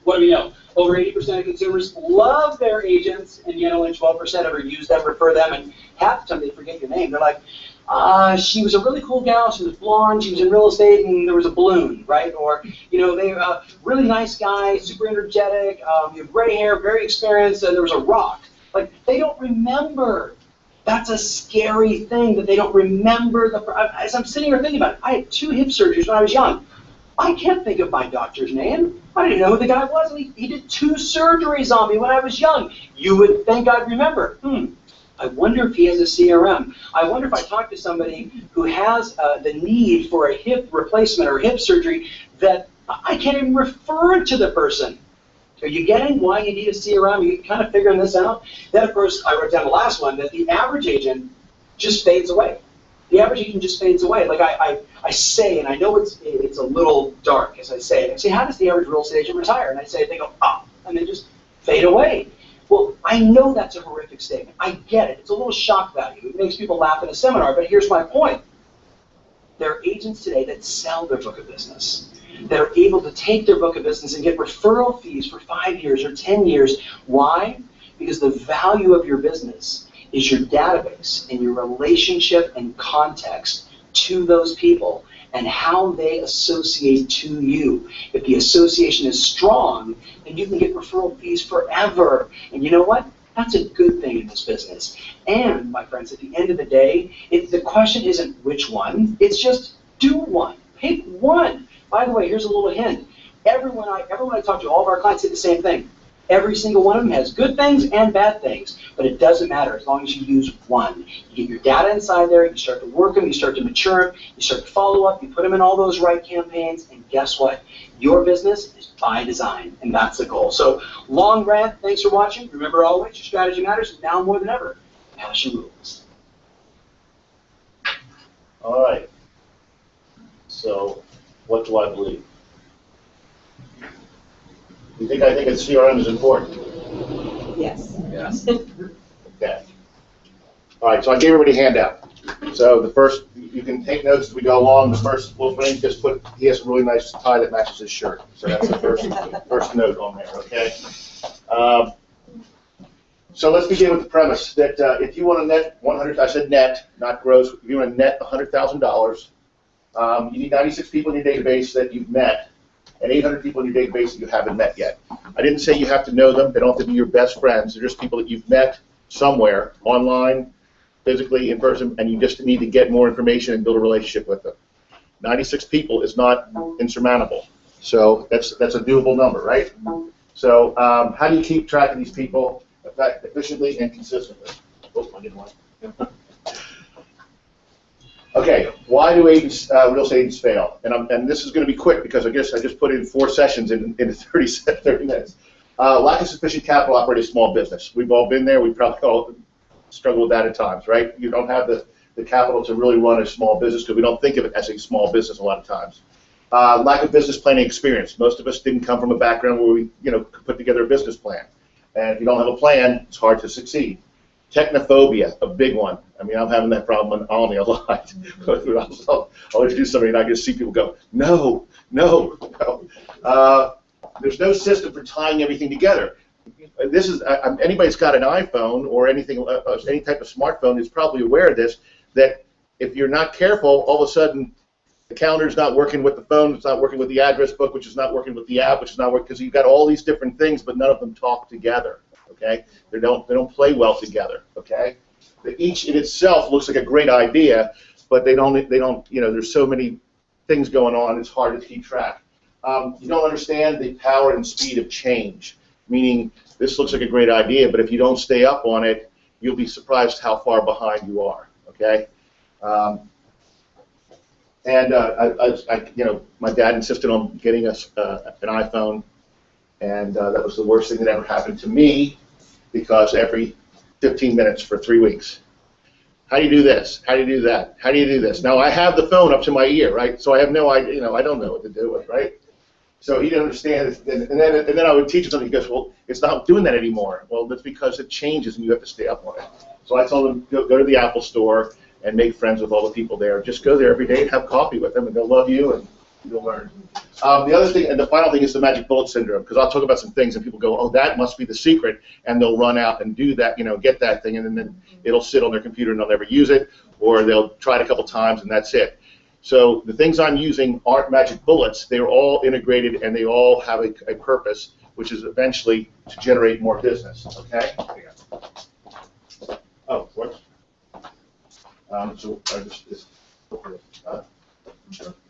Speaker 8: what do we know? Over 80% of consumers love their agents, and yet only 12% ever use them, refer them, and half the time they forget your name. They're like, she was a really cool gal, she was blonde, she was in real estate, and there was a balloon, right? Or, you know, they really nice guy, super energetic, you have gray hair, very experienced, and there was a rock. Like, they don't remember. That's a scary thing, that they don't remember. As I'm sitting here thinking about it, I had 2 hip surgeries when I was young. I can't think of my doctor's name. I didn't know who the guy was. He did 2 surgeries on me when I was young. You would think I'd remember. I wonder if he has a CRM. I wonder if I talk to somebody who has the need for a hip replacement or hip surgery that I can't even refer to the person. Are you getting why you need a CRM? Are you kind of figuring this out? Then, of course, I wrote down the last one, that the average agent just fades away. The average agent just fades away. Like I say, and I know it's a little dark as I say it. I say, how does the average real estate agent retire? And I say, they go, and they just fade away. Well, I know that's a horrific statement. I get it. It's a little shock value. It makes people laugh in a seminar, but here's my point. There are agents today that sell their book of business, that are able to take their book of business and get referral fees for 5 years or 10 years. Why? Because the value of your business is your database and your relationship and context to those people and how they associate to you. If the association is strong, then you can get referral fees forever. And you know what? That's a good thing in this business. And, my friends, at the end of the day, the question isn't which one, it's just do one. Pick one. By the way, here's a little hint. Everyone I talk to, all of our clients say the same thing. Every single one of them has good things and bad things, but it doesn't matter as long as you use one. You get your data inside there, you start to work them, you start to mature them, you start to follow up, you put them in all those right campaigns, and guess what? Your business is by design, and that's the goal. So, long rant, thanks for watching. Remember always, your strategy matters, now more than ever. Passion rules.
Speaker 7: All right. So, what do I believe? You think I think a CRM is important?
Speaker 4: Yes.
Speaker 5: Yes.
Speaker 7: Okay. All right, so I gave everybody a handout. So the first, you can take notes as we go along. The first little thing, just put, he has a really nice tie that matches his shirt. So that's the first note on there, okay? So let's begin with the premise that if you want to net 100, I said net, not gross, if you want to net $100,000, you need 96 people in your database that you've met, and 800 people in your database that you haven't met yet. I didn't say you have to know them. They don't have to be your best friends. They're just people that you've met somewhere, online, physically, in person, and you just need to get more information and build a relationship with them. 96 people is not insurmountable. So that's a doable number, right? So how do you keep track of these people efficiently and consistently? Oh, I didn't want to. Okay, why do real estate agents fail? And this is going to be quick because I guess I just put in 4 sessions in 30 minutes. Lack of sufficient capital to operate a small business. We've all been there. We probably all struggle with that at times, right? You don't have the capital to really run a small business because we don't think of it as a small business a lot of times. Lack of business planning experience. Most of us didn't come from a background where we could put together a business plan. And if you don't have a plan, it's hard to succeed. Technophobia, a big one. I mean, I'm having that problem in Alney a lot. I'll introduce somebody and I just see people go, no, no, no. There's no system for tying everything together. This is anybody's got an iPhone or anything, any type of smartphone is probably aware of this. That if you're not careful, all of a sudden the calendar's not working with the phone, it's not working with the address book, which is not working with the app, which is not working because you've got all these different things, but none of them talk together. Okay, they don't play well together. Okay, each in itself looks like a great idea, but they don't. You know, there's so many things going on. It's hard to keep track. You don't understand the power and speed of change. Meaning, this looks like a great idea, but if you don't stay up on it, you'll be surprised how far behind you are. Okay. You know, my dad insisted on getting us an iPhone, and that was the worst thing that ever happened to me, because every 15 minutes for 3 weeks. How do you do this? How do you do that? How do you do this? Now, I have the phone up to my ear, right? So I have no idea, you know, I don't know what to do with, right? So he didn't understand it, and then I would teach him something. He goes, well, it's not doing that anymore. Well, that's because it changes, and you have to stay up on it. So I told him, go to the Apple store and make friends with all the people there. Just go there every day and have coffee with them, and they'll love you, and you'll learn. The other thing, and the final thing, is the magic bullet syndrome, because I'll talk about some things, and people go, oh, that must be the secret, and they'll run out and do that, you know, get that thing, and then it'll sit on their computer, and they'll never use it, or they'll try it a couple times, and that's it. So the things I'm using aren't magic bullets. They're all integrated, and they all have a purpose, which is eventually to generate more business. Okay? Oh, what? So I just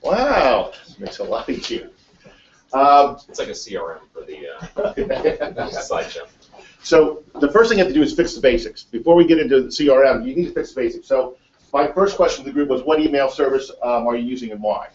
Speaker 7: wow, this makes it a lot easier.
Speaker 5: It's like a CRM for the slideshow.
Speaker 7: So the first thing you have to do is fix the basics. Before we get into the CRM, you need to fix the basics. So my first question to the group was, what email service are you using and why?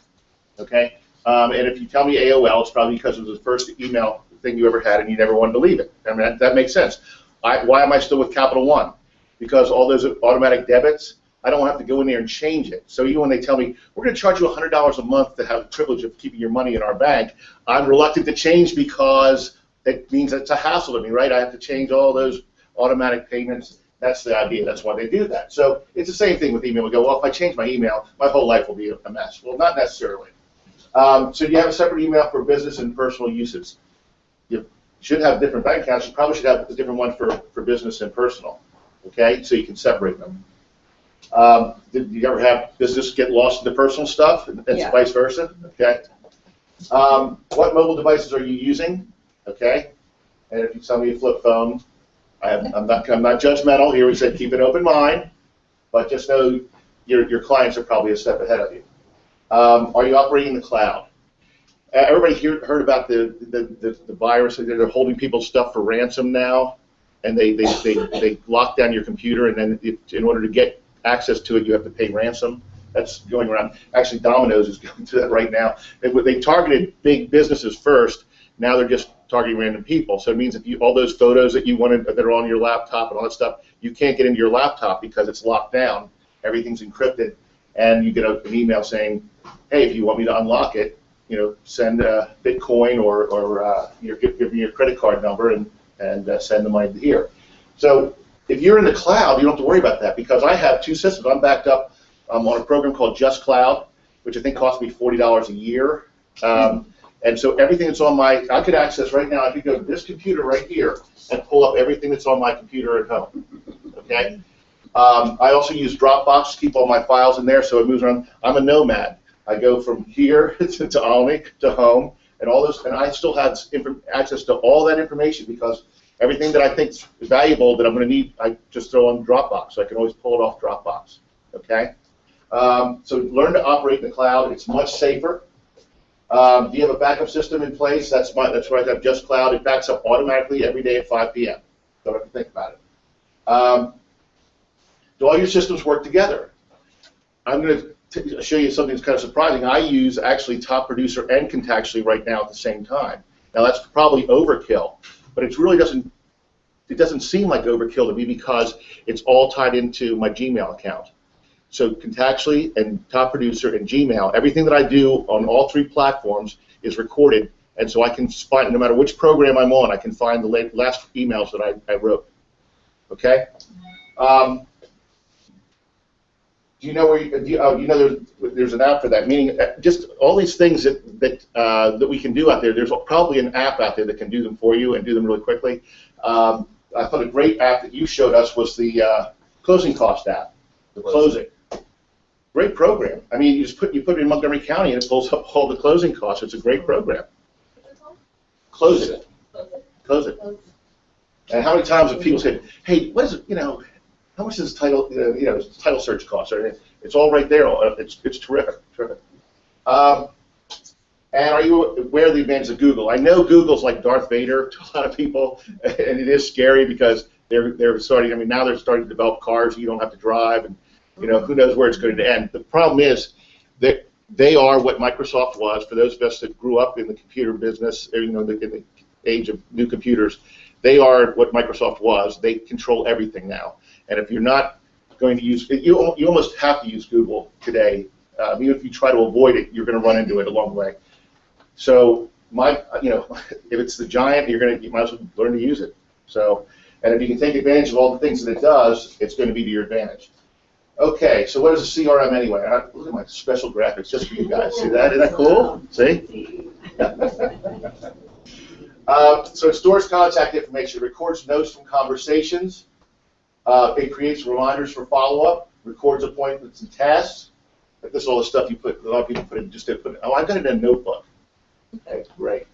Speaker 7: Okay? And if you tell me AOL, it's probably because it was the first email thing you ever had and you never wanted to leave it. I mean, that makes sense. Why am I still with Capital One? Because all those automatic debits, I don't have to go in there and change it. So even when they tell me, we're going to charge you $100 a month to have the privilege of keeping your money in our bank, I'm reluctant to change because it means it's a hassle to me, right? I have to change all those automatic payments. That's the idea. That's why they do that. So it's the same thing with email. We go, well, if I change my email, my whole life will be a mess. Well, not necessarily. So do you have a separate email for business and personal uses? You should have different bank accounts. You probably should have a different one for business and personal, okay? So you can separate them. Did you ever have business get lost in the personal stuff and
Speaker 1: Yeah.
Speaker 7: vice versa? Okay. What mobile devices are you using? Okay. And if you tell me a flip phone, I'm not judgmental here. We said keep an open mind, but just know your clients are probably a step ahead of you. Are you operating in the cloud? Everybody here heard about the virus. They're holding people's stuff for ransom now, and they lock down your computer, and then in order to get access to it, you have to pay ransom. That's going around. Actually, Domino's is going through that right now. They targeted big businesses first. Now they're just targeting random people. So it means if all those photos that you wanted that are on your laptop and all that stuff, you can't get into your laptop because it's locked down. Everything's encrypted, and you get an email saying, "Hey, if you want me to unlock it, send Bitcoin or give me your credit card number and send the money here." So if you're in the cloud, you don't have to worry about that because I have two systems. I'm backed up on a program called Just Cloud, which I think costs me $40 a year. And so everything that's on I could access right now, I could go to this computer right here and pull up everything that's on my computer at home. Okay? I also use Dropbox to keep all my files in there, so it moves around. I'm a nomad. I go from here to Alney to home, and all those, and I still have access to all that information because everything that I think is valuable that I'm going to need, I just throw on Dropbox, so I can always pull it off Dropbox. Okay? So learn to operate in the cloud. It's much safer. Do you have a backup system in place? That's why I have Just Cloud. It backs up automatically every day at 5 p.m. Don't have to think about it. Do all your systems work together? I'm going to show you something that's kind of surprising. I use actually Top Producer and Contactually right now at the same time. Now that's probably overkill, but it really doesn't seem like overkill to me because it's all tied into my Gmail account. So Contactually and Top Producer and Gmail, everything that I do on all three platforms is recorded, and so I can find, no matter which program I'm on, I can find the last emails that I wrote. Okay? Do you know where you know there's an app for that? Meaning, just all these things that we can do out there. There's probably an app out there that can do them for you and do them really quickly. I thought a great app that you showed us was the closing cost app. The closing. Great program. I mean, you put it in Montgomery County and it pulls up all the closing costs. It's a great program. Close it. Close it. And how many times have people said, "Hey, what is it? You know, how much does title title search cost?" It's all right there. It's terrific. Terrific. And are you aware of the advantage of Google? I know Google's like Darth Vader to a lot of people, and it is scary because they're starting. I mean, now they're starting to develop cars you don't have to drive, and who knows where it's going to end. The problem is that they are what Microsoft was for those of us that grew up in the computer business, in the age of new computers. They are what Microsoft was. They control everything now. And if you're not going to use it, you almost have to use Google today. Even if you try to avoid it, you're going to run into it along the way. So if it's the giant, you might as well learn to use it. So, and if you can take advantage of all the things that it does, it's going to be to your advantage. Okay, so what is a CRM anyway? Look at my special graphics just for you guys. See that? Isn't that cool? See? So it stores contact information, records notes from conversations. It creates reminders for follow-up, records appointments and tasks. Like this is all the stuff a lot of people put in, just didn't put in. Oh, I've got it in a notebook. Okay, great.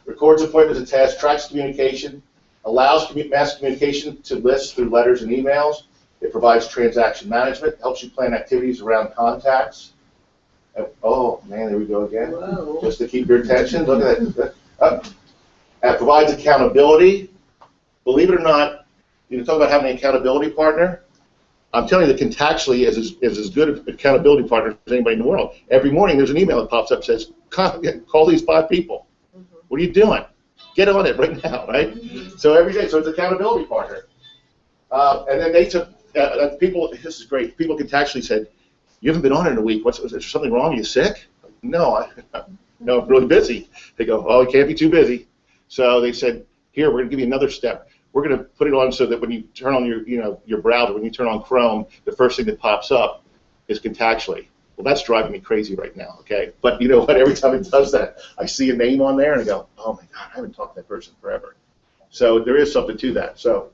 Speaker 7: Records appointments and tasks, tracks communication, allows mass communication to lists through letters and emails. It provides transaction management, helps you plan activities around contacts. Oh, man, there we go again. Whoa. Just to keep your attention. Look at that. It provides accountability. Believe it or not, you talk about having an accountability partner. I'm telling you that Contactually is as good an accountability partner as anybody in the world. Every morning there's an email that pops up that says, call these 5 people. What are you doing? Get on it right now, right? So every day, so it's an accountability partner. And then they took, people, this is great, people Contactually said, you haven't been on it in a week. Is there something wrong? Are you sick? No, no, I'm really busy. They go, oh, you can't be too busy. So they said, here, we're going to give you another step. We're going to put it on so that when you turn on your browser, when you turn on Chrome, the first thing that pops up is Contactually. Well, that's driving me crazy right now, okay? But you know what? Every time it does that, I see a name on there and I go, oh my God, I haven't talked to that person forever. So there is something to that. So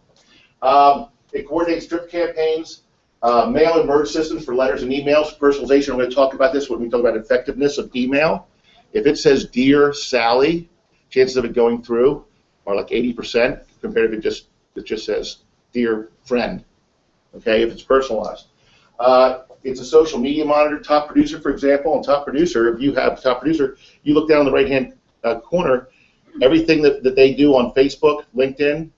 Speaker 7: it coordinates drip campaigns, mail and merge systems for letters and emails, personalization. I'm going to talk about this when we talk about effectiveness of email. If it says Dear Sally, chances of it going through are like 80% compared to if it just says Dear Friend, okay, if it's personalized. It's a social media monitor. Top Producer, for example, and Top Producer, if you have Top Producer, you look down in the right-hand corner, everything that they do on Facebook, LinkedIn,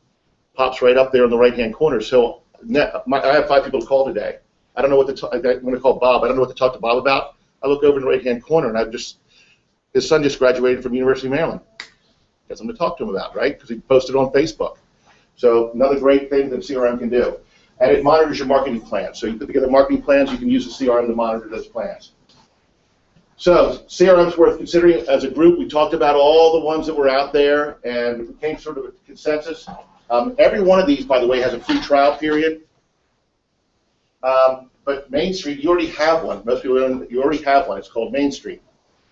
Speaker 7: pops right up there in the right-hand corner. So I have 5 people to call today. I don't know what I'm going to call Bob. I don't know what to talk to Bob about. I look over in the right-hand corner, and his son just graduated from University of Maryland. Got something to talk to him about, right? Because he posted on Facebook. So another great thing that CRM can do. And it monitors your marketing plans. So you put together marketing plans, you can use the CRM to monitor those plans. So CRM is worth considering as a group. We talked about all the ones that were out there, and we came sort of a consensus. Every one of these, by the way, has a free trial period. But Main Street, you already have one. Most people don't. You already have one. It's called Main Street.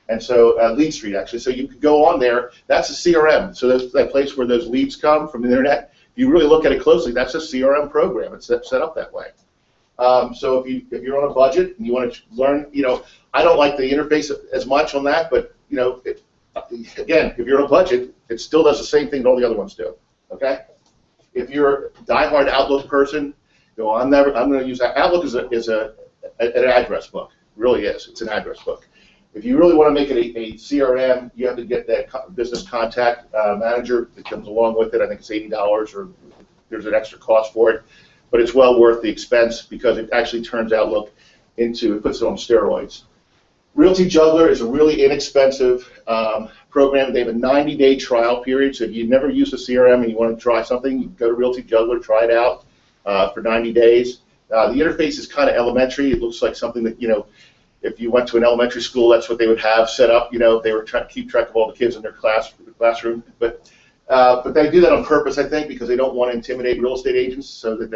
Speaker 7: And so, Lead Street, actually. So you could go on there. That's a CRM. So that's that place where those leads come from the internet. If you really look at it closely, that's a CRM program. It's set up that way. So if you're on a budget and you want to learn, I don't like the interface as much on that, but again, if you're on a budget, it still does the same thing that all the other ones do. Okay? If you're a diehard Outlook person, I'm going to use that. Outlook is an address book. It really is. It's an address book. If you really want to make it a CRM, you have to get that business contact manager that comes along with it. I think it's $80, or there's an extra cost for it, but it's well worth the expense because it actually turns Outlook it puts it on steroids. Realty Juggler is a really inexpensive program. They have a 90-day trial period, so if you've never used a CRM and you want to try something, you go to Realty Juggler, try it out for 90 days. The interface is kind of elementary. It looks like something that, if you went to an elementary school, that's what they would have set up. They were trying to keep track of all the kids in their classroom. But But they do that on purpose, I think, because they don't want to intimidate real estate agents, so they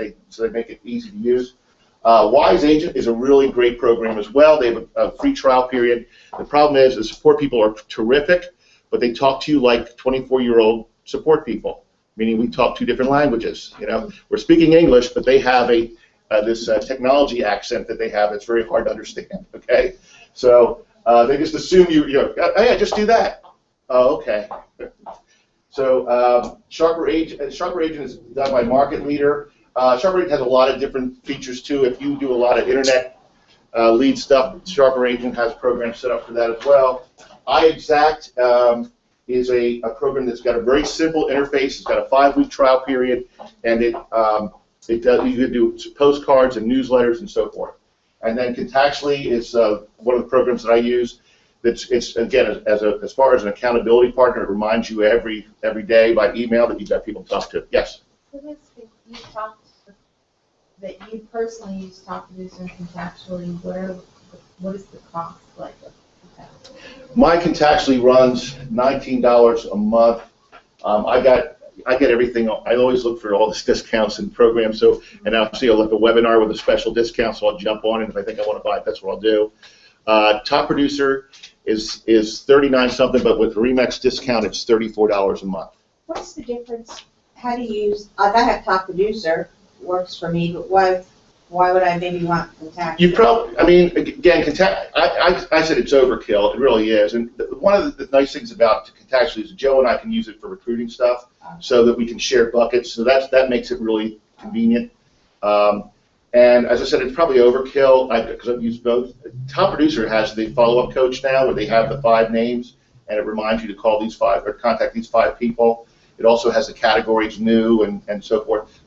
Speaker 7: make it easy to use. Wise Agent is a really great program as well. They have a free trial period. The problem is the support people are terrific, but they talk to you like 24-year-old support people, meaning we talk two different languages. You know, we're speaking English, but they have this technology accent that they have that's very hard to understand. Okay, so they just assume you know, oh yeah, just do that. Oh, okay. So Sharper Agent is done by Market Leader. Sharper Agent has a lot of different features too. If you do a lot of internet lead stuff, Sharper Agent has programs set up for that as well. iExact is a program that's got a very simple interface. It's got a 5-week trial period, and you can do postcards and newsletters and so forth. And then Contactually is one of the programs that I use. It's again, as far as an accountability partner, it reminds you every day by email that you've got people to talk to. Yes.
Speaker 2: That you personally use Top Producer and Contactually, what is the cost like?
Speaker 7: My Contactually runs $19 a month. I get everything. I always look for all these discounts and programs. So, and I'll see like a webinar with a special discount, so I'll jump on it. If I think I want to buy it, that's what I'll do. Top Producer is $39 something, but with Remax discount, it's $34 a month.
Speaker 3: What's the difference? How do you use, like I have Top Producer, works for me, but why would I maybe want Contact?
Speaker 7: You probably, I mean, again, I said it's overkill. It really is. And one of the nice things about Contactually is Joe and I can use it for recruiting stuff so that we can share buckets. So that makes it really convenient. And as I said, it's probably overkill because I've used both. Top Producer has the follow-up coach now where they have the 5 names, and it reminds you to call these 5 or contact these 5 people. It also has the categories new and so forth.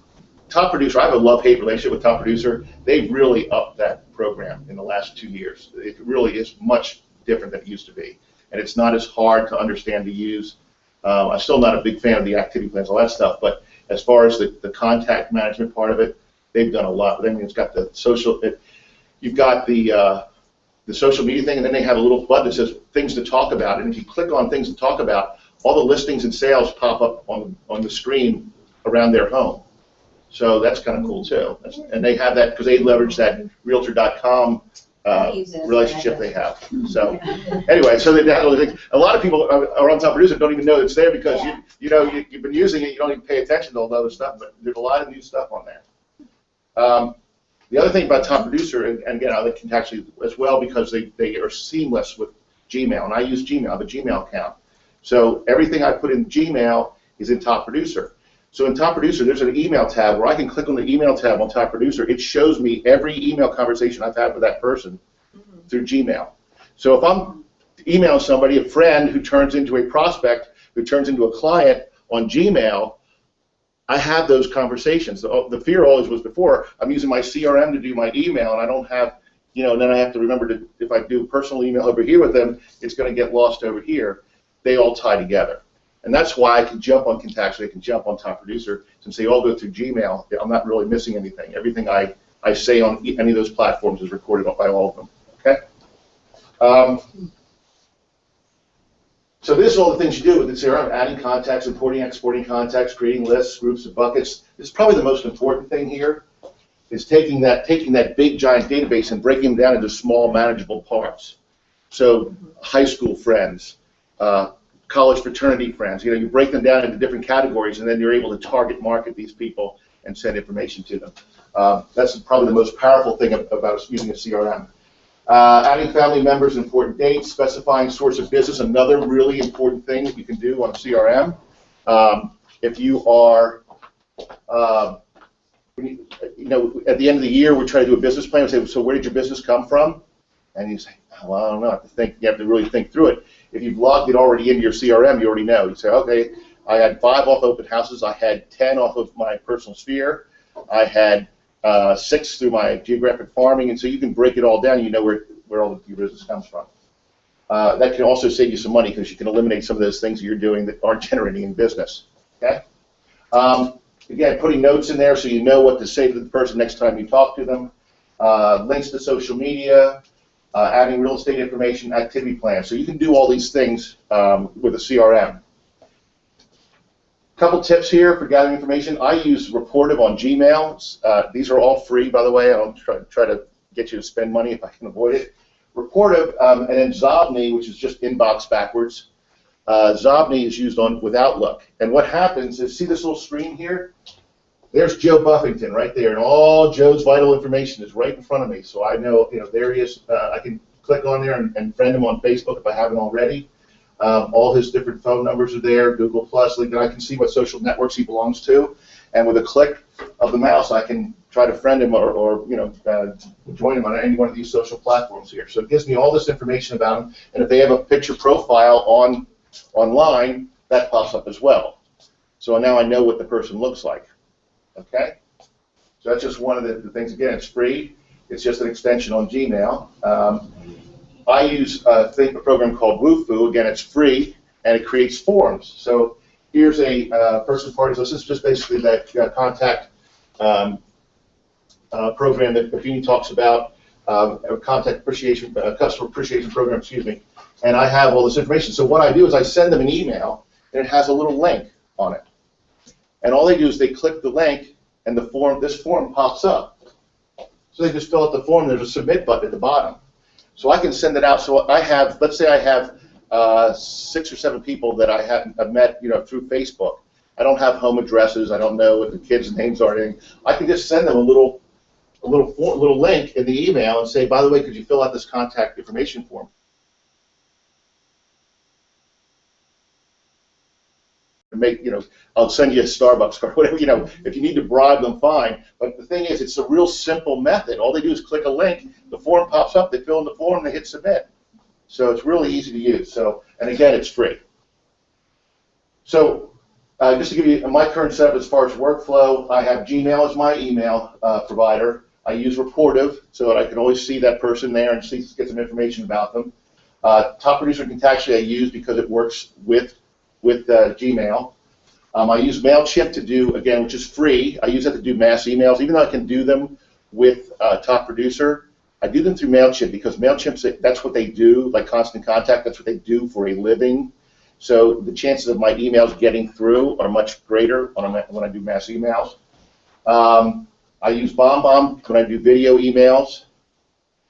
Speaker 7: Top Producer, I have a love-hate relationship with Top Producer. They've really upped that program in the last 2 years. It really is much different than it used to be. And it's not as hard to understand to use. I'm still not a big fan of the activity plans, all that stuff, but as far as the contact management part of it, they've done a lot. I mean, it's got the social, you've got the social media thing, and then they have a little button that says things to talk about. And if you click on things to talk about, all the listings and sales pop up on the screen around their home. So that's kind of cool too. And they have that because they leverage that Realtor.com relationship they have. So anyway, so they have all these things. A lot of people are on Top Producer don't even know it's there because you've been using it. You don't even pay attention to all the other stuff. But there's a lot of new stuff on there. The other thing about Top Producer, and again, I like Contactually as well because they are seamless with Gmail, and I use Gmail. I have a Gmail account. So everything I put in Gmail is in Top Producer. So in Top Producer, there's an email tab where I can click on the email tab on Top Producer. It shows me every email conversation I've had with that person through Gmail. So if I'm emailing somebody, a friend who turns into a prospect, who turns into a client on Gmail, I have those conversations. The fear always was before, I'm using my CRM to do my email, and I don't have, and then I have to remember to, if I do personal email over here with them, it's going to get lost over here. They all tie together. And that's why I can jump on Contactually, I can jump on Top Producer, since they all go through Gmail. I'm not really missing anything. Everything I say on any of those platforms is recorded by all of them. Okay. So this is all the things you do with the CRM: adding contacts, importing, exporting contacts, creating lists, groups, and buckets. This is probably the most important thing here. Is taking that big giant database and breaking them down into small manageable parts. So high school friends. College fraternity friends. You break them down into different categories, and then you're able to target market these people and send information to them. That's probably the most powerful thing about using a CRM. Adding family members, important dates, specifying source of business, another really important thing that you can do on a CRM. If you are, at the end of the year, we try to do a business plan. We say, so where did your business come from? And you say, well, I don't know. You have to really think through it. If you've logged it already into your CRM, you already know. You say, okay, I had 5 off open houses. I had 10 off of my personal sphere. I had 6 through my geographic farming. And so you can break it all down. You know where all of your business comes from. That can also save you some money because you can eliminate some of those things you're doing that aren't generating in business. Okay. Again, putting notes in there so you know what to say to the person next time you talk to them. Links to social media. Adding real estate information, activity plans. So you can do all these things with a CRM. Couple tips here for gathering information. I use Reportive on Gmail. These are all free, by the way. I don't try to get you to spend money if I can avoid it. Reportive, and then Zobni, which is just inbox backwards. Zobni is used with Outlook. And what happens is, see this little screen here? There's Joe Buffington right there, and all Joe's vital information is right in front of me. So I know, there he is. I can click on there and friend him on Facebook if I haven't already. All his different phone numbers are there, Google Plus, link, and I can see what social networks he belongs to. And with a click of the mouse, I can try to friend him or join him on any one of these social platforms here. So it gives me all this information about him. And if they have a picture profile online, that pops up as well. So now I know what the person looks like. Okay? So that's just one of the things. Again, it's free. It's just an extension on Gmail. I use a program called Wufoo. Again, it's free, and it creates forms. So here's a person party. So this is just basically that contact program that Buffini talks about, a contact appreciation, customer appreciation program, excuse me. And I have all this information. So what I do is I send them an email, and it has a little link on it. And all they do is they click the link, and this form pops up. So they just fill out the form. There's a submit button at the bottom. So I can send it out. So I have, let's say I have 6 or 7 people that I've met, through Facebook. I don't have home addresses. I don't know what the kids' names are. Anything. I can just send them a little link in the email and say, by the way, could you fill out this contact information form? I'll send you a Starbucks card, whatever, if you need to bribe them, fine. But the thing is, it's a real simple method. All they do is click a link, the form pops up, they fill in the form, they hit submit. So it's really easy to use. So, and again, it's free. So just to give you my current setup as far as workflow, I have Gmail as my email provider. I use Reportive so that I can always see that person there and get some information about them. Top Producer Contactually I use because it works with Gmail. I use MailChimp to do, again, which is free. I use that to do mass emails. Even though I can do them with Top Producer, I do them through MailChimp because MailChimp, that's what they do, like Constant Contact, that's what they do for a living. So the chances of my emails getting through are much greater when I do mass emails. I use BombBomb when I do video emails.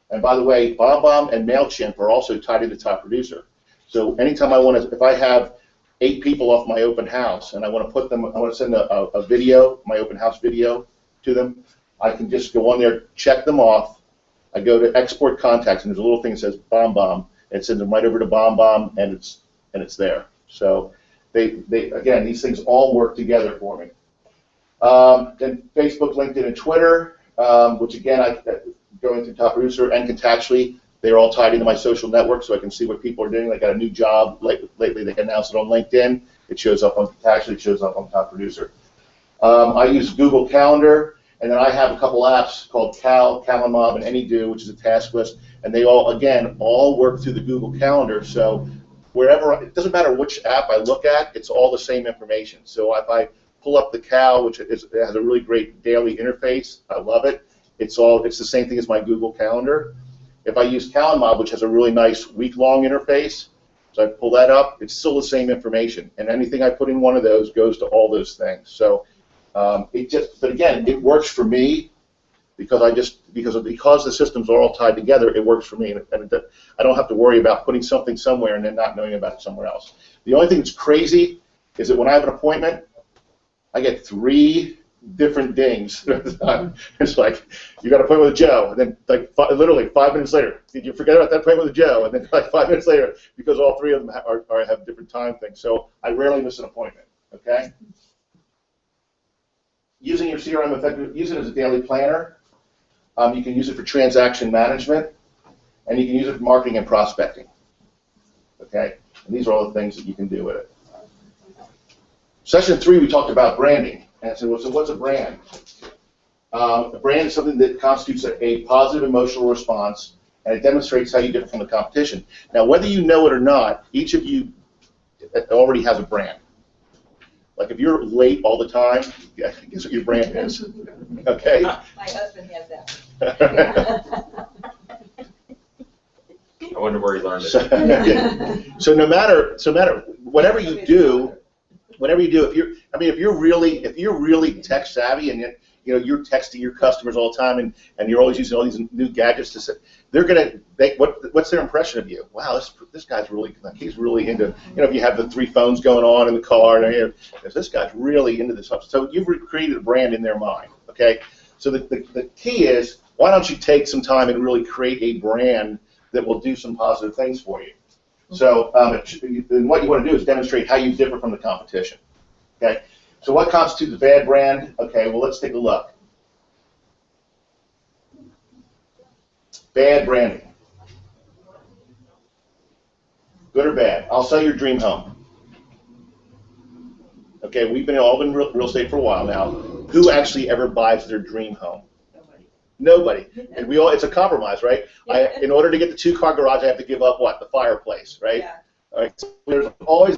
Speaker 7: And by the way, BombBomb and MailChimp are also tied into Top Producer. So anytime if I have 8 people off my open house, and I want to send a video, my open house video to them, I can just go on there, check them off. I go to export contacts, and there's a little thing that says BombBomb. It sends them right over to BombBomb, and it's there. So again, these things all work together for me. Then Facebook, LinkedIn, and Twitter, which again, going through Top Producer and Contactually, they're all tied into my social network, so I can see what people are doing. They got a new job lately. They can announce it on LinkedIn. It shows up on Contactually. It shows up on Top Producer. I use Google Calendar, and then I have a couple apps called CalenMob, and AnyDo, which is a task list, and they all work through the Google Calendar. So wherever, it doesn't matter which app I look at, it's all the same information. So if I pull up the Cal, which has a really great daily interface, I love it. It's the same thing as my Google Calendar. If I use CalenMob, which has a really nice week-long interface, so I pull that up, it's still the same information. And anything I put in one of those goes to all those things. So but again, it works for me because the systems are all tied together. It works for me, and I don't have to worry about putting something somewhere and then not knowing about it somewhere else. The only thing that's crazy is that when I have an appointment, I get 3 different dings at the time. It's like, you got an appointment with Joe, and then literally 5 minutes later, did you forget about that appointment with Joe? And then 5 minutes later, because all 3 of them have different time things. So I rarely miss an appointment, okay? Using your CRM effectively, use it as a daily planner. You can use it for transaction management, and you can use it for marketing and prospecting, okay? And these are all the things that you can do with it. Session 3, we talked about branding. And so what's a brand? A brand is something that constitutes a positive emotional response, and it demonstrates how you differ from the competition. Now, whether you know it or not, each of you already has a brand. Like if you're late all the time, guess what your brand is, okay?
Speaker 4: My husband has that.
Speaker 5: I wonder where he learned it.
Speaker 7: So no matter whatever you do, I mean, if you're really tech savvy and you're texting your customers all the time and you're always using all these new gadgets to say, what's their impression of you? Wow, this guy's really, he's really into, if you have the 3 phones going on in the car, and this guy's really into this stuff. So you've created a brand in their mind, okay? So the key is, why don't you take some time and really create a brand that will do some positive things for you? So and what you want to do is demonstrate how you differ from the competition, okay? So what constitutes a bad brand? Okay, well, let's take a look. Bad branding. Good or bad? I'll sell your dream home. Okay, we've all been real estate for a while now. Who actually ever buys their dream home? Nobody. And it's a compromise, right? In order to get the 2-car garage, I have to give up what? The fireplace, right?
Speaker 4: Yeah.
Speaker 7: All right. So there's always